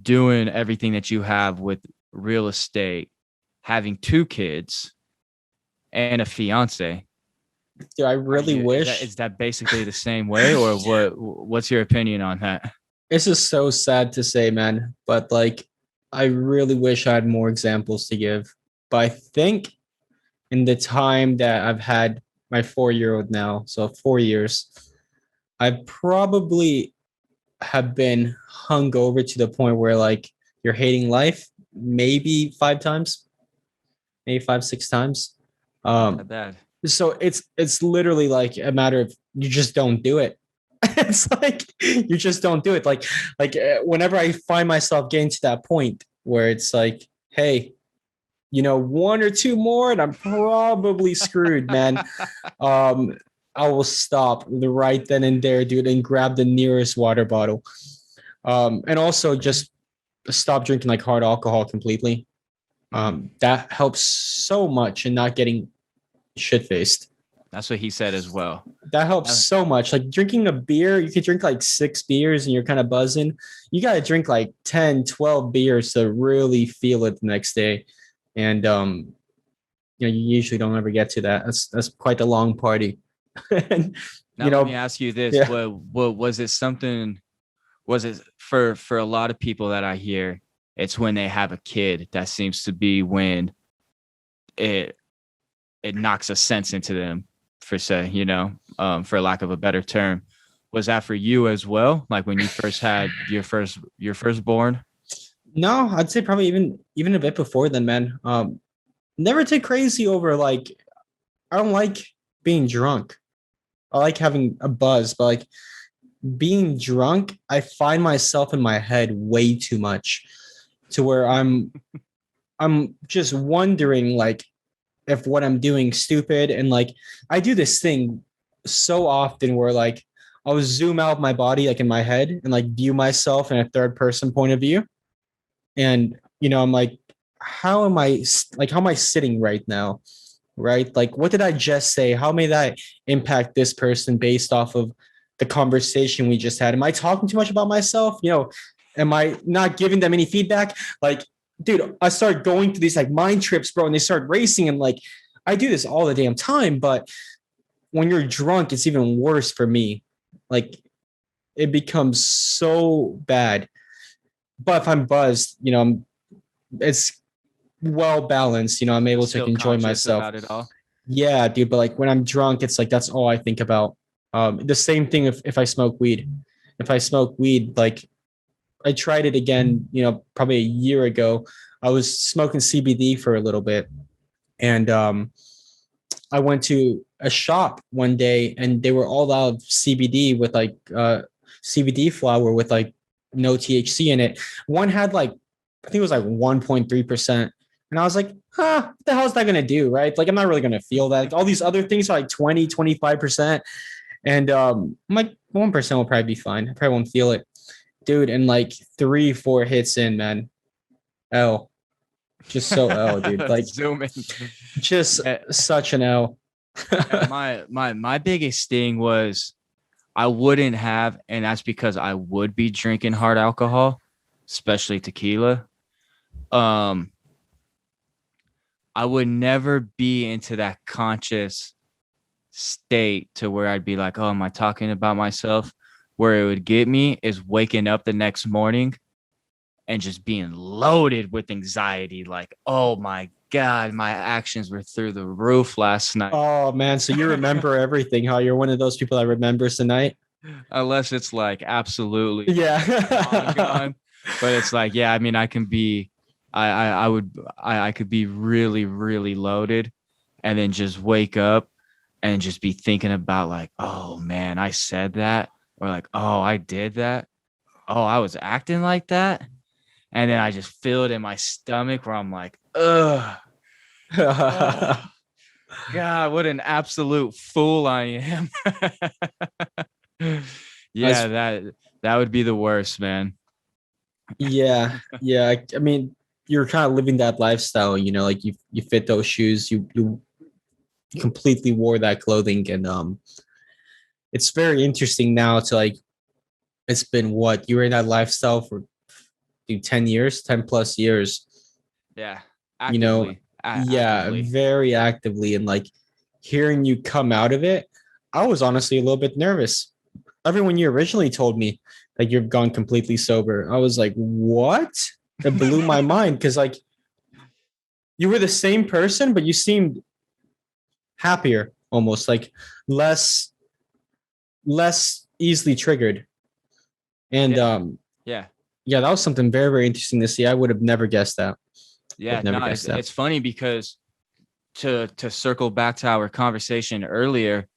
doing everything that you have with real estate, having 2 kids and a fiance? Dude, I really wish. Is that basically the same way, or what's your opinion on that? This is so sad to say, man, but like, I really wish I had more examples to give. But I think in the time that I've had my 4-year-old now, so 4 years, I probably have been hungover to the point where like you're hating life maybe 5 times, maybe 5, 6 times. Not bad. So it's literally like a matter of you just don't do it. It's like you just don't do it. Like whenever I find myself getting to that point where it's like, hey, 1 or 2 more, and I'm probably screwed, man. I will stop right then and there, dude, and grab the nearest water bottle. And also just stop drinking like hard alcohol completely. That helps so much in not getting shit faced. That's what he said as well. That helps so much. Like drinking a beer, you could drink like 6 beers and you're kind of buzzing. You got to drink like 10, 12 beers to really feel it the next day. And you usually don't ever get to that. That's quite a long party. And, now let me ask you this: yeah. what was it? Something was it for a lot of people that I hear? It's when they have a kid that seems to be when it knocks a sense into them, for say, for lack of a better term. Was that for you as well? Like when you first had your firstborn? No, I'd say probably even a bit before then, man. never take crazy over like I don't like being drunk. I like having a buzz, but like being drunk, I find myself in my head way too much to where I'm just wondering like if what I'm doing stupid. And like I do this thing so often where like I'll zoom out my body like in my head and like view myself in a third person point of view. And I'm like, how am I sitting right now? Right? Like what did I just say? How may that impact this person based off of the conversation we just had? Am I talking too much about myself? Am I not giving them any feedback? Like, dude, I started going through these like mind trips, bro, and they start racing. And like, I do this all the damn time, but when you're drunk, it's even worse for me. Like, it becomes so bad. But if I'm buzzed, it's well balanced. I'm able to Still enjoy conscious myself. about it all. Yeah, dude. But like when I'm drunk, it's like that's all I think about. The same thing if I smoke weed. If I smoke weed, like I tried it again, probably a year ago. I was smoking CBD for a little bit, and I went to a shop one day, and they were all out of CBD with like CBD flower with like no THC in it. One had like I think it was like 1.3%. And I was like, what the hell is that going to do? Right. Like, I'm not really going to feel that. Like, all these other things are like 20, 25%. And I'm like, 1% will probably be fine. I probably won't feel it. Dude, and like 3, 4 hits in, man. L. Just so L, dude. Like, Zoom in. just Yeah, such an L. yeah, my biggest thing was I wouldn't have, and that's because I would be drinking hard alcohol, especially tequila. Um, I would never be into that conscious state to where I'd be like, oh, am I talking about myself? Where it would get me is waking up the next morning and just being loaded with anxiety. Like, oh my God, my actions were through the roof last night. Oh, man. So you remember everything, huh? You're one of those people that remembers the night. Unless it's like absolutely like gone, Yeah. gone. But it's like, yeah, I mean, I can be, I could be really, really loaded and then just wake up and just be thinking about like, oh man, I said that, or like, oh, I did that. Oh, I was acting like that. And then I just feel it in my stomach where I'm like, ugh, oh, God, what an absolute fool I am. Yeah, As that would be the worst, man. Yeah, yeah. I mean, you're kind of living that lifestyle, like you fit those shoes, you completely wore that clothing, and it's very interesting now to like it's been what you were in that lifestyle for 10 years, 10 plus years, Yeah, you know, actively, yeah, actively. very actively, and like hearing you come out of it, I was honestly a little bit nervous. Everyone you originally told me that you've gone completely sober, I was like, what? It blew my mind because like you were the same person, but you seemed happier, almost like less less easily triggered. And Yeah, yeah, yeah, that was something very, very interesting to see. I would have never guessed that. Would yeah. have never No, guessed that. it's funny because to circle back to our conversation earlier,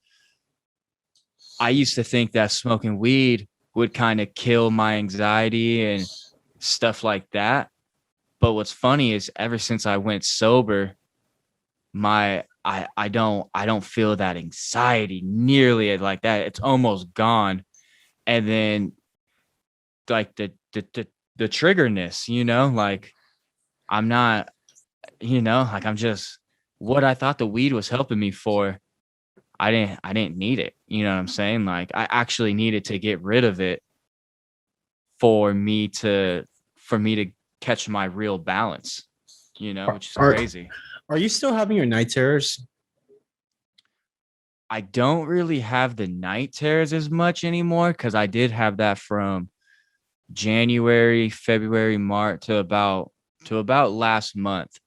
I used to think that smoking weed would kind of kill my anxiety and stuff like that. But what's funny is ever since I went sober, I don't feel that anxiety nearly like that. It's almost gone. And then like the triggerness, like I'm not, like I'm just what I thought the weed was helping me for. I didn't need it. You know what I'm saying? Like I actually needed to get rid of it for me to catch my real balance, Are, which is are crazy. are you still having your night terrors? I don't really have the night terrors as much anymore because I did have that from January, February, March to about last month.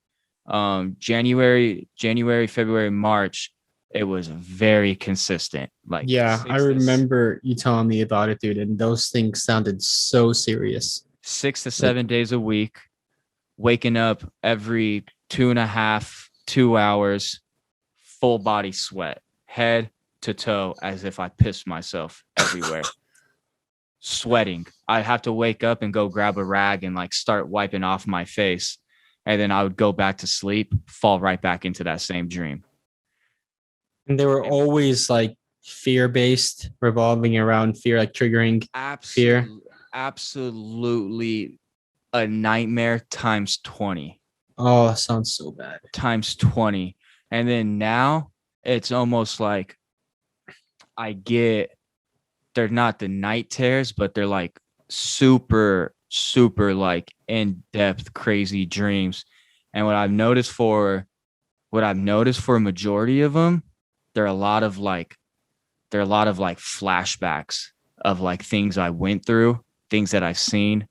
January, February, March, it was very consistent, like Yeah, I remember you telling me about it, dude, and those things sounded so serious. six to Like, 7 days a week, waking up every 2 hours, full body sweat, head to toe, as if I pissed myself everywhere. Sweating. I have to wake up and go grab a rag and like start wiping off my face. And then I would go back to sleep, fall right back into that same dream. And they were And always like fear based, revolving around fear, like triggering fear. absolutely a nightmare times 20. Oh, that sounds so bad. Times 20. And then now it's almost like I get, they're not the night terrors, but they're like super, super like in depth, crazy dreams. And what I've noticed for a majority of them, there are a lot of like, there are a lot of like flashbacks of like things I went through, things that I've seen,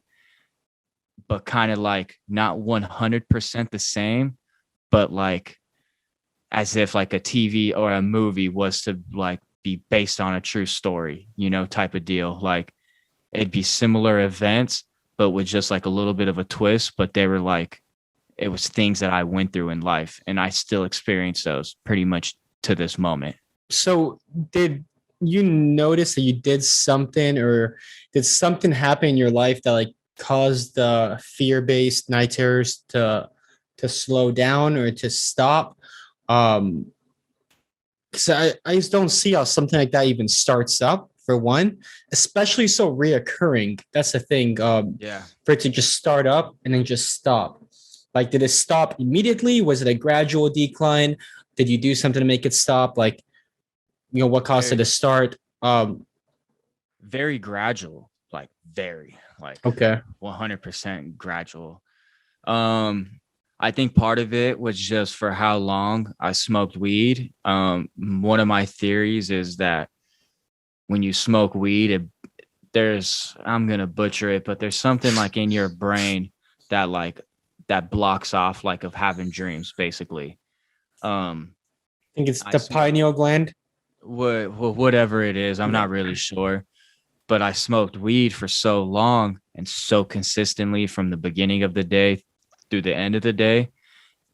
but kind of like not 100% the same, but like as if like a TV or a movie was to like be based on a true story, type of deal. Like it'd be similar events, but with just like a little bit of a twist. But they were like, it was things that I went through in life, and I still experience those pretty much to this moment. So, did you notice that you did something, or did something happen in your life that like caused the fear-based night terrors to slow down or to stop? Um, because I just don't see how something like that even starts up, for one, especially so reoccurring. That's the thing. Yeah. For it to just start up and then just stop. Like, did it stop immediately? Was it a gradual decline? Did you do something to make it stop? Like, what caused it to start? Very gradual, like very, like Okay. 100% gradual. I think part of it was just for how long I smoked weed. One of my theories is that when you smoke weed, I'm going to butcher it, but there's something like in your brain that blocks off like of having dreams, basically. I think it's the pineal gland. Whatever it is, I'm not really sure. But I smoked weed for so long and so consistently from the beginning of the day through the end of the day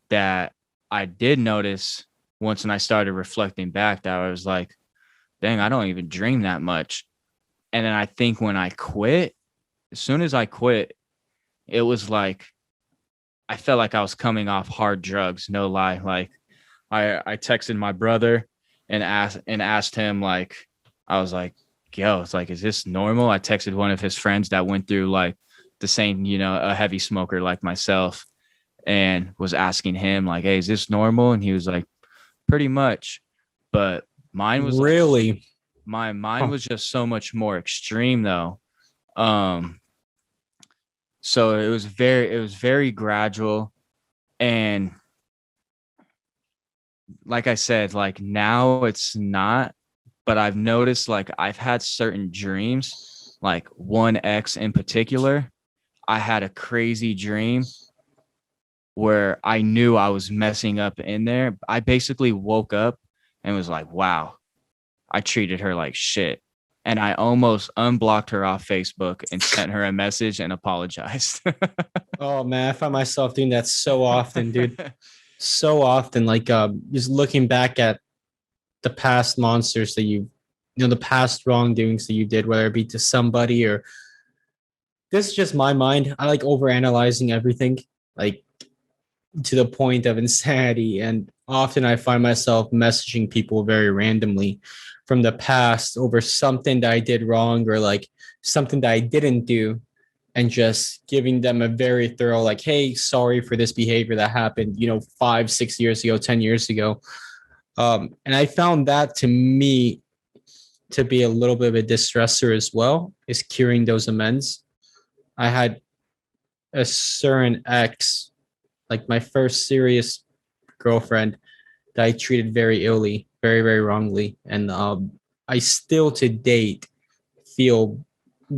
that I did notice once when I started reflecting back that I was like, dang, I don't even dream that much. And then I think when I quit, as soon as I quit, it was like I felt like I was coming off hard drugs, no lie. Like I texted my brother and asked him, like, I was like, yo, it's like, is this normal? I texted one of his friends that went through like the same, a heavy smoker like myself, and was asking him like, hey, is this normal? And he was like, pretty much. But mine was really like, mine was just so much more extreme though. So it was very gradual. And like I said, like now it's not, but I've noticed like I've had certain dreams, like one X in particular. I had a crazy dream where I knew I was messing up in there. I basically woke up and was like, wow, I treated her like shit. And I almost unblocked her off Facebook and sent her a message and apologized. Oh man, I find myself doing that so often, dude. So often, like just looking back at the past monsters that the past wrongdoings that you did, whether it be to somebody or this is just my mind. I like overanalyzing everything, like to the point of insanity. And often I find myself messaging people very randomly from the past over something that I did wrong or like something that I didn't do, and just giving them a very thorough, like, hey, sorry for this behavior that happened, 5, 6 years ago, 10 years ago. And I found that to me to be a little bit of a distressor as well, is curing those amends. I had a certain ex, like my first serious girlfriend, that I treated very illy, very, very wrongly. And I still to date feel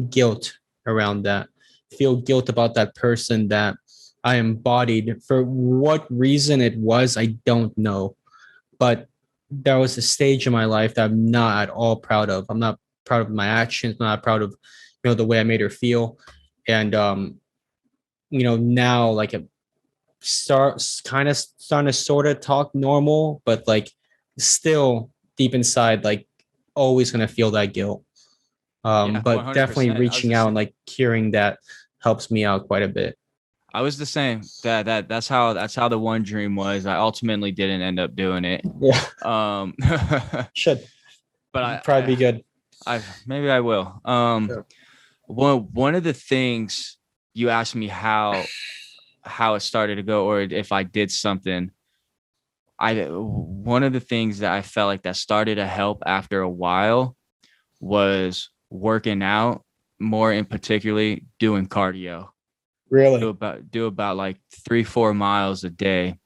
guilt around that, feel guilt about that person that I embodied. For what reason it was, I don't know. But there was a stage in my life that I'm not at all proud of. I'm not proud of my actions, I'm not proud of, the way I made her feel. And, now like starting to sort of talk normal, but like still deep inside, like always gonna feel that guilt. Yeah, But definitely 100%. reaching out and like hearing that helps me out quite a bit. I was the same. That's how the one dream was. I ultimately didn't end up doing it. Yeah, Um, should but probably be good. I maybe I will. Yeah. One of the things you asked me how it started to go, or if I did something. One of the things that I felt like that started to help after a while was working out, more in particularly doing cardio. Do Really, about do about like 3-4 miles a day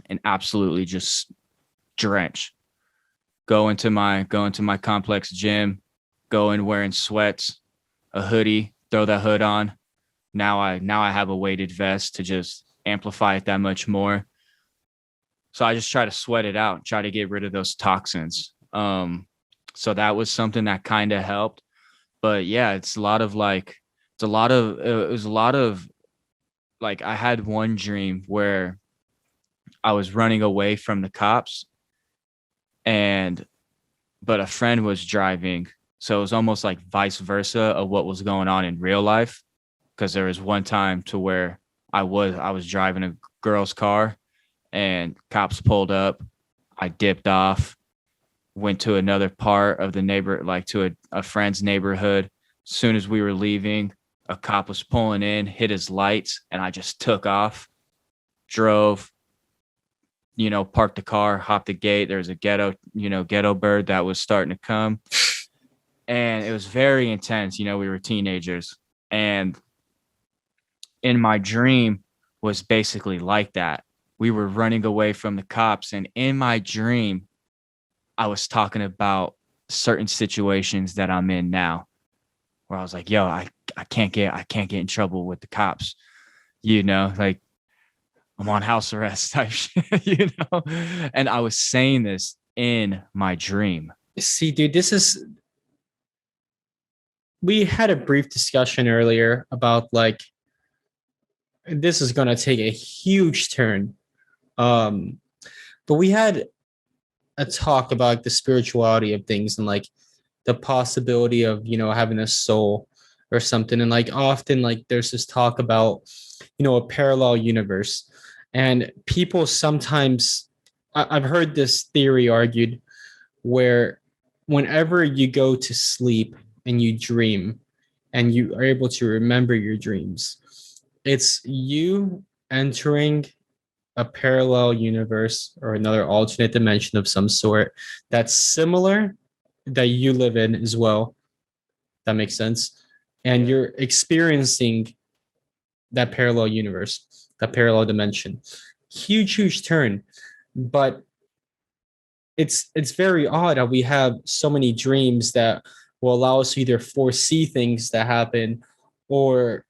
and absolutely just drench. Go into my complex gym, go in wearing sweats, a hoodie, throw that hood on. Now I have a weighted vest to just amplify it that much more. So I just try to sweat it out, try to get rid of those toxins. So that was something that kind of helped. But yeah, it was a lot of like, I had one dream where I was running away from the cops, and but a friend was driving. So it was almost like vice versa of what was going on in real life. Cause there was one time to where I was driving a girl's car and cops pulled up. I dipped off, went to another part of the neighbor, like to a friend's neighborhood. As soon as we were leaving, a cop was pulling in, hit his lights, and I just took off, drove, parked the car, hopped the gate. There was a ghetto bird that was starting to come. And it was very intense. We were teenagers. And in my dream was basically like that. We were running away from the cops. And in my dream, I was talking about certain situations that I'm in now, where I was like, yo, I can't get in trouble with the cops, like I'm on house arrest type shit. And I was saying this in my dream. see, dude, we had a brief discussion earlier about like this is gonna take a huge turn. Um, but we had a talk about like, the spirituality of things and like the possibility of having a soul or something, and like often like there's this talk about a parallel universe, and people sometimes I've heard this theory argued where whenever you go to sleep and you dream and you are able to remember your dreams, it's you entering a parallel universe or another alternate dimension of some sort that's similar that you live in as well. That makes sense. And Yeah. you're experiencing that parallel universe, that parallel dimension. Huge turn. But it's very odd how we have so many dreams that will allow us to either foresee things that happen or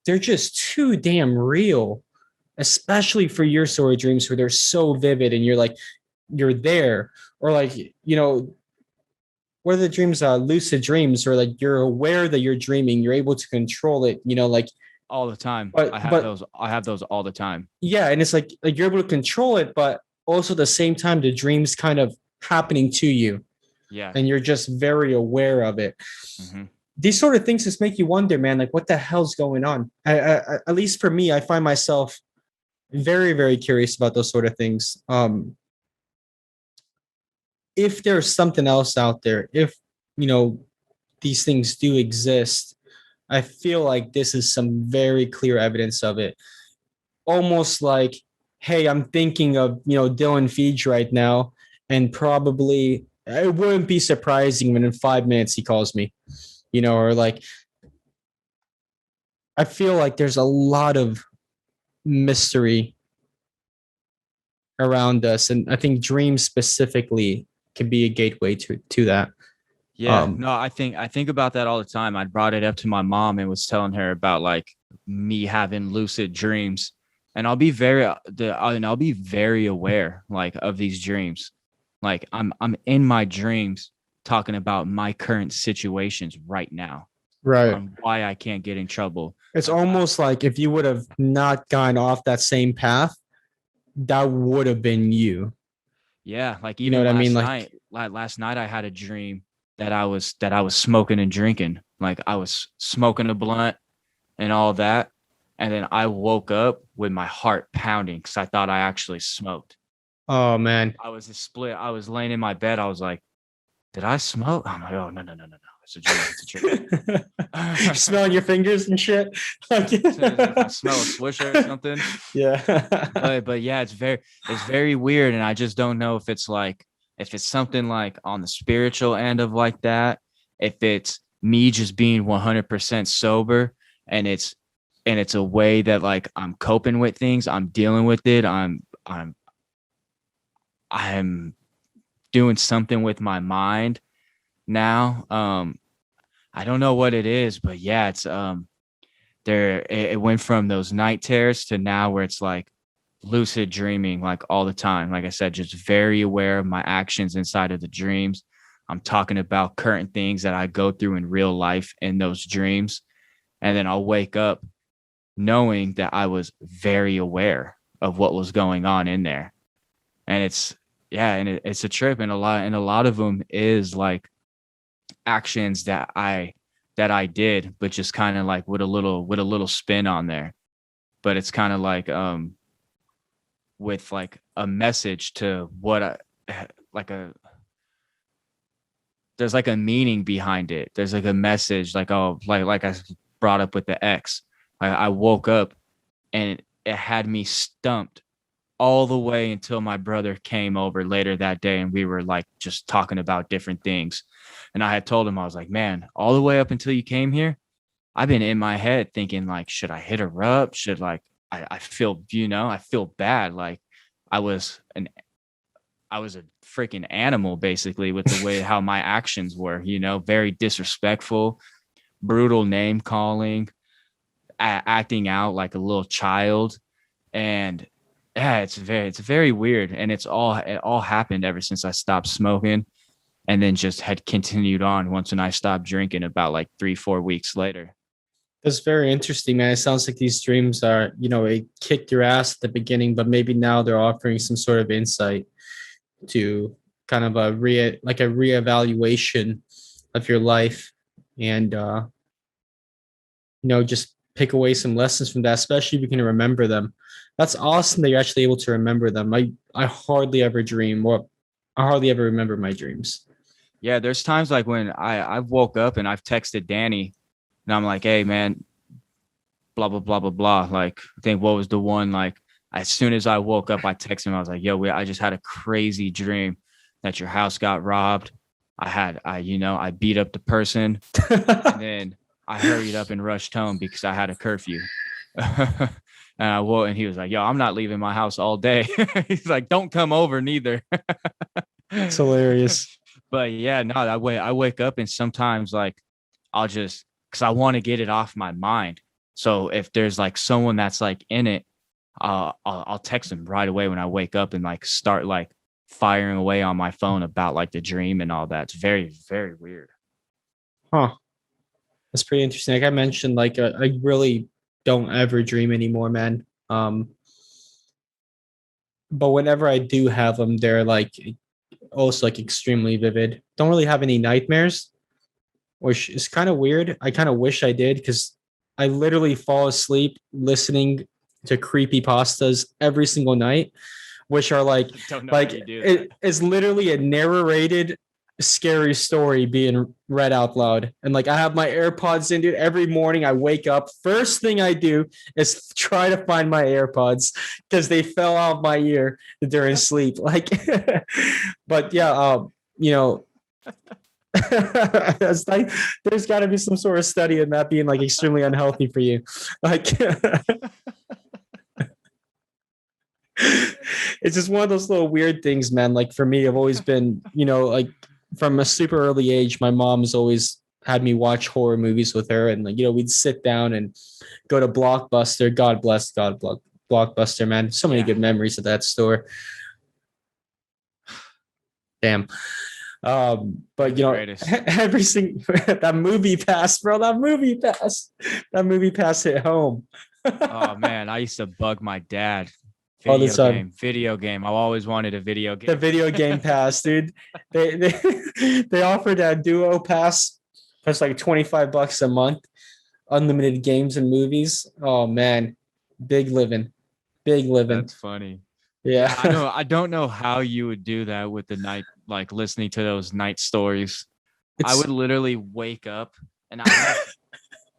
they're just too damn real, especially for your sort of dreams where they're so vivid and you're like you're there, or like where the dreams are lucid dreams, or like you're aware that you're dreaming, you're able to control it, like All the time. but I have those all the time. yeah, and it's like you're able to control it, but also at the same time the dreams kind of happening to you Yeah. and you're just very aware of it. Hmm. These sort of things just make you wonder, man, like what the hell's going on. At least for me, I find myself very curious about those sort of things. If there's something else out there, if you know these things do exist, I feel like this is some very clear evidence of it. Almost like, hey, I'm thinking of Dylan Feege right now, and probably it wouldn't be surprising when in 5 minutes he calls me, or like I feel like there's a lot of mystery around us, and I think dreams specifically can be a gateway to that. Yeah. Um, No, I think about that all the time. I brought it up to my mom and was telling her about like me having lucid dreams. And I'll be very aware like of these dreams. Like I'm in my dreams talking about my current situations right now. Right. on why I can't get in trouble. It's Like, almost like if you would have not gone off that same path, that would have been you. yeah, like You know even what I mean? Like, last night I had a dream that I was smoking and drinking. Like I was smoking a blunt and all that. And then I woke up with my heart pounding because I thought I actually smoked. oh man. I was a split. I was laying in my bed. I was like, did I smoke? I'm like, oh no. It's a dream. It's a dream. Smelling your fingers and shit. Like, If I smell a swisher or something. yeah. But yeah, it's very weird. And I just don't know if it's like if it's something like on the spiritual end of like that, if it's me just being 100% sober and it's a way that like I'm coping with things, I'm dealing with it, I'm doing something with my mind now. I don't know what it is, but yeah, it's it went from those night terrors to now where it's like lucid dreaming like all the time. Like I said, just very aware of my actions inside of the dreams. I'm talking about current things that I go through in real life in those dreams. And then I'll wake up knowing that I was very aware of what was going on in there. And it's yeah, and it's a trip, and a lot of them is like actions that I did, but just kind of like with a little spin on there. But it's kind of like with like a message to what like a there's like a meaning behind it. There's like a message, like oh, like I brought up with the X. I woke up and it had me stumped all the way until my brother came over later that day and we were like just talking about different things. And I had told him, I was like, man, all the way up until you came here, I've been in my head thinking like, should I hit her up? Should like I feel, I feel bad. Like I was an I was a freaking animal basically with the way how my actions were, very disrespectful, brutal name calling, acting out like a little child. And yeah, it's very weird. And it all happened ever since I stopped smoking and then just had continued on once when I stopped drinking about like 3-4 weeks later. That's very interesting, man. It sounds like these dreams are, it kicked your ass at the beginning, but maybe now they're offering some sort of insight to kind of like a reevaluation of your life and just pick away some lessons from that, especially if you can remember them. That's awesome that you're actually able to remember them. I hardly ever dream, or I hardly ever remember my dreams. Yeah, there's times like when I've woke up and I've texted Danny and I'm like, hey man, blah blah blah blah blah. Like I think what was the one like as soon as I woke up, I texted him. I was like, yo, I just had a crazy dream that your house got robbed. I beat up the person and then I hurried up and rushed home because I had a curfew. And I woke and he was like, yo, I'm not leaving my house all day. He's like, don't come over neither. It's hilarious. But yeah, no, I wake up and sometimes like I'll just because I want to get it off my mind. So if there's like someone that's like in it, I'll text them right away when I wake up and like start like firing away on my phone about like the dream and all that. It's very, very weird. Huh. That's pretty interesting. Like I mentioned, like I really don't ever dream anymore, man. But whenever I do have them, they're like also like extremely vivid. Don't really have any nightmares, which is kind of weird. I kind of wish I did because I literally fall asleep listening to creepy pastas every single night, which are like Don't know like how you do it that. is literally a narrated scary story being read out loud. And like I have my AirPods in, dude. Every morning I wake up. First thing I do is try to find my AirPods because they fell out of my ear during sleep. Like, but yeah, that's like there's got to be some sort of study in that being like extremely unhealthy for you. Like, it's just one of those little weird things, man. Like for me, I've always been, like from a super early age, my mom's always had me watch horror movies with her, and like we'd sit down and go to Blockbuster. God bless God Blockbuster, man. So many Yeah. good memories of that store. Damn. But Greatest. every single that movie pass, bro, that movie pass hit home. Oh man, I used to bug my dad. All the time. Video game. I always wanted a video The game. video game pass, dude. They offered that duo pass. That's like $25 a month, unlimited games and movies. Oh man, big living, big living. That's funny. Yeah, I Yeah. know. I don't know how you would do that with the night, like listening to those night stories. I would It's literally wake up and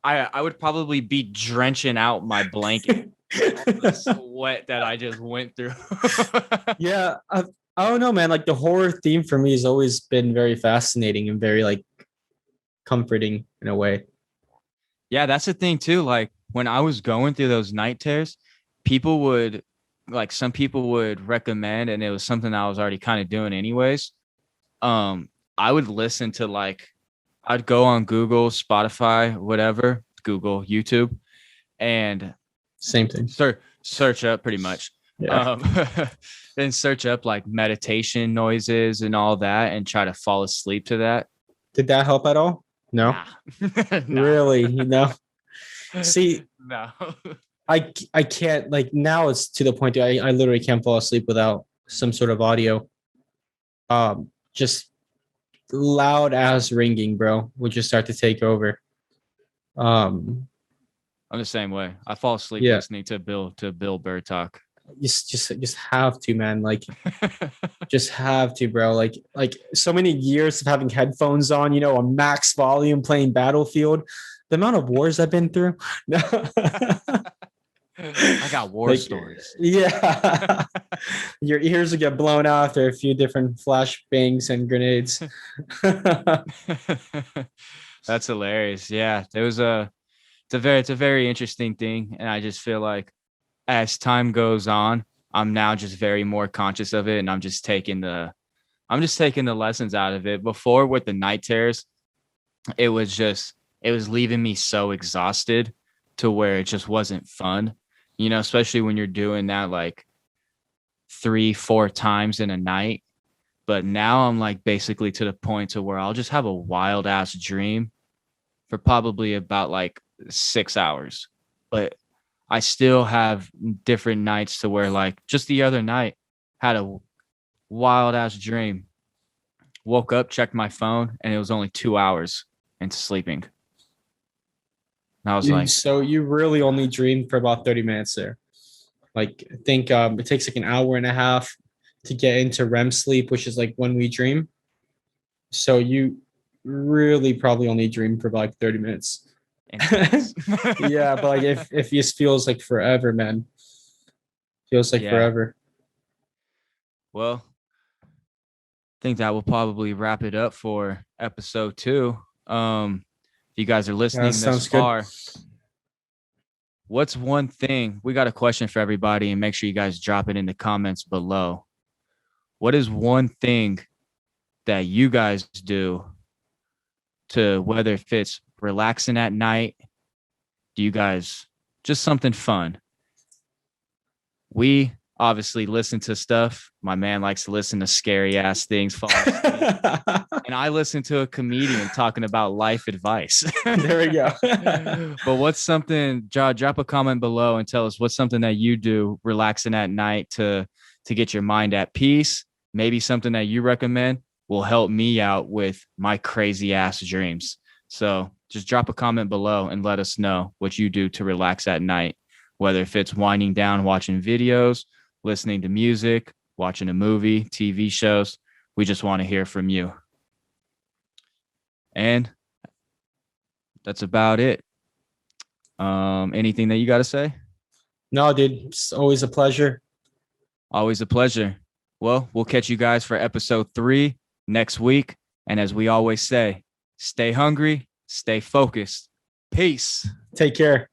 I would probably be drenching out my blanket with all the sweat that I just went through. yeah. I don't know, man. Like the horror theme for me has always been very fascinating and very like comforting in a way. Yeah, that's the thing too. Like when I was going through those night tears, people would some people would recommend, and it was something I was already kind of doing anyways. I would listen to I'd go on Google, Spotify, whatever, Google, YouTube, and Same thing. search up pretty much. Yeah. Then search up like meditation noises and all that and try to fall asleep to that. Did that help at all? No. Nah. Nah. Really? See, No. I can't, like, now it's to the point that I literally can't fall asleep without some sort of audio. Just loud ass ringing, bro, would just start to take over. Um, I'm the same way. I fall asleep Yeah. listening to Bill Burr talk. just have to, man. Like, just have to, bro. Like so many years of having headphones on, on max volume, playing Battlefield. The amount of wars I've been through. I got war stories. Yeah. Your ears will get blown out after a few different flashbangs and grenades. That's hilarious. Yeah, it's a very interesting thing, and I just feel like as time goes on, I'm now just very more conscious of it, and I'm just taking the lessons out of it. Before with the night terrors, it was leaving me so exhausted to where it just wasn't fun, especially when you're doing that like 3-4 times in a night. But now I'm like basically to the point to where I'll just have a wild ass dream for probably about like 6 hours. But I still have different nights to where, like, just the other night had a wild ass dream. Woke up, checked my phone, and it was only 2 hours into sleeping. And I was like, So you really only dreamed for about 30 minutes there. Like, I think it takes like an hour and a half to get into REM sleep, which is like when we dream. So you really probably only dream for like 30 minutes. Yeah, but like if it feels like forever, man. Feels like forever. Well, I think that will probably wrap it up for episode 2. If you guys are listening this far, what's one thing? We got a question for everybody, and make sure you guys drop it in the comments below. What is one thing that you guys do to, whether if it's relaxing at night, do you guys just something fun? We obviously listen to stuff. My man likes to listen to scary ass things. And I listen to a comedian talking about life advice. There we go. But what's something, drop a comment below and tell us what's something that you do relaxing at night to get your mind at peace. Maybe something that you recommend will help me out with my crazy ass dreams. So just drop a comment below and let us know what you do to relax at night, whether if it's winding down, watching videos, listening to music, watching a movie, TV shows. We just want to hear from you. And that's about it. Anything that you got to say? No, dude, it's always a pleasure. Always a pleasure. Well, we'll catch you guys for episode 3 next week. And as we always say, stay hungry, stay focused. Peace. Take care.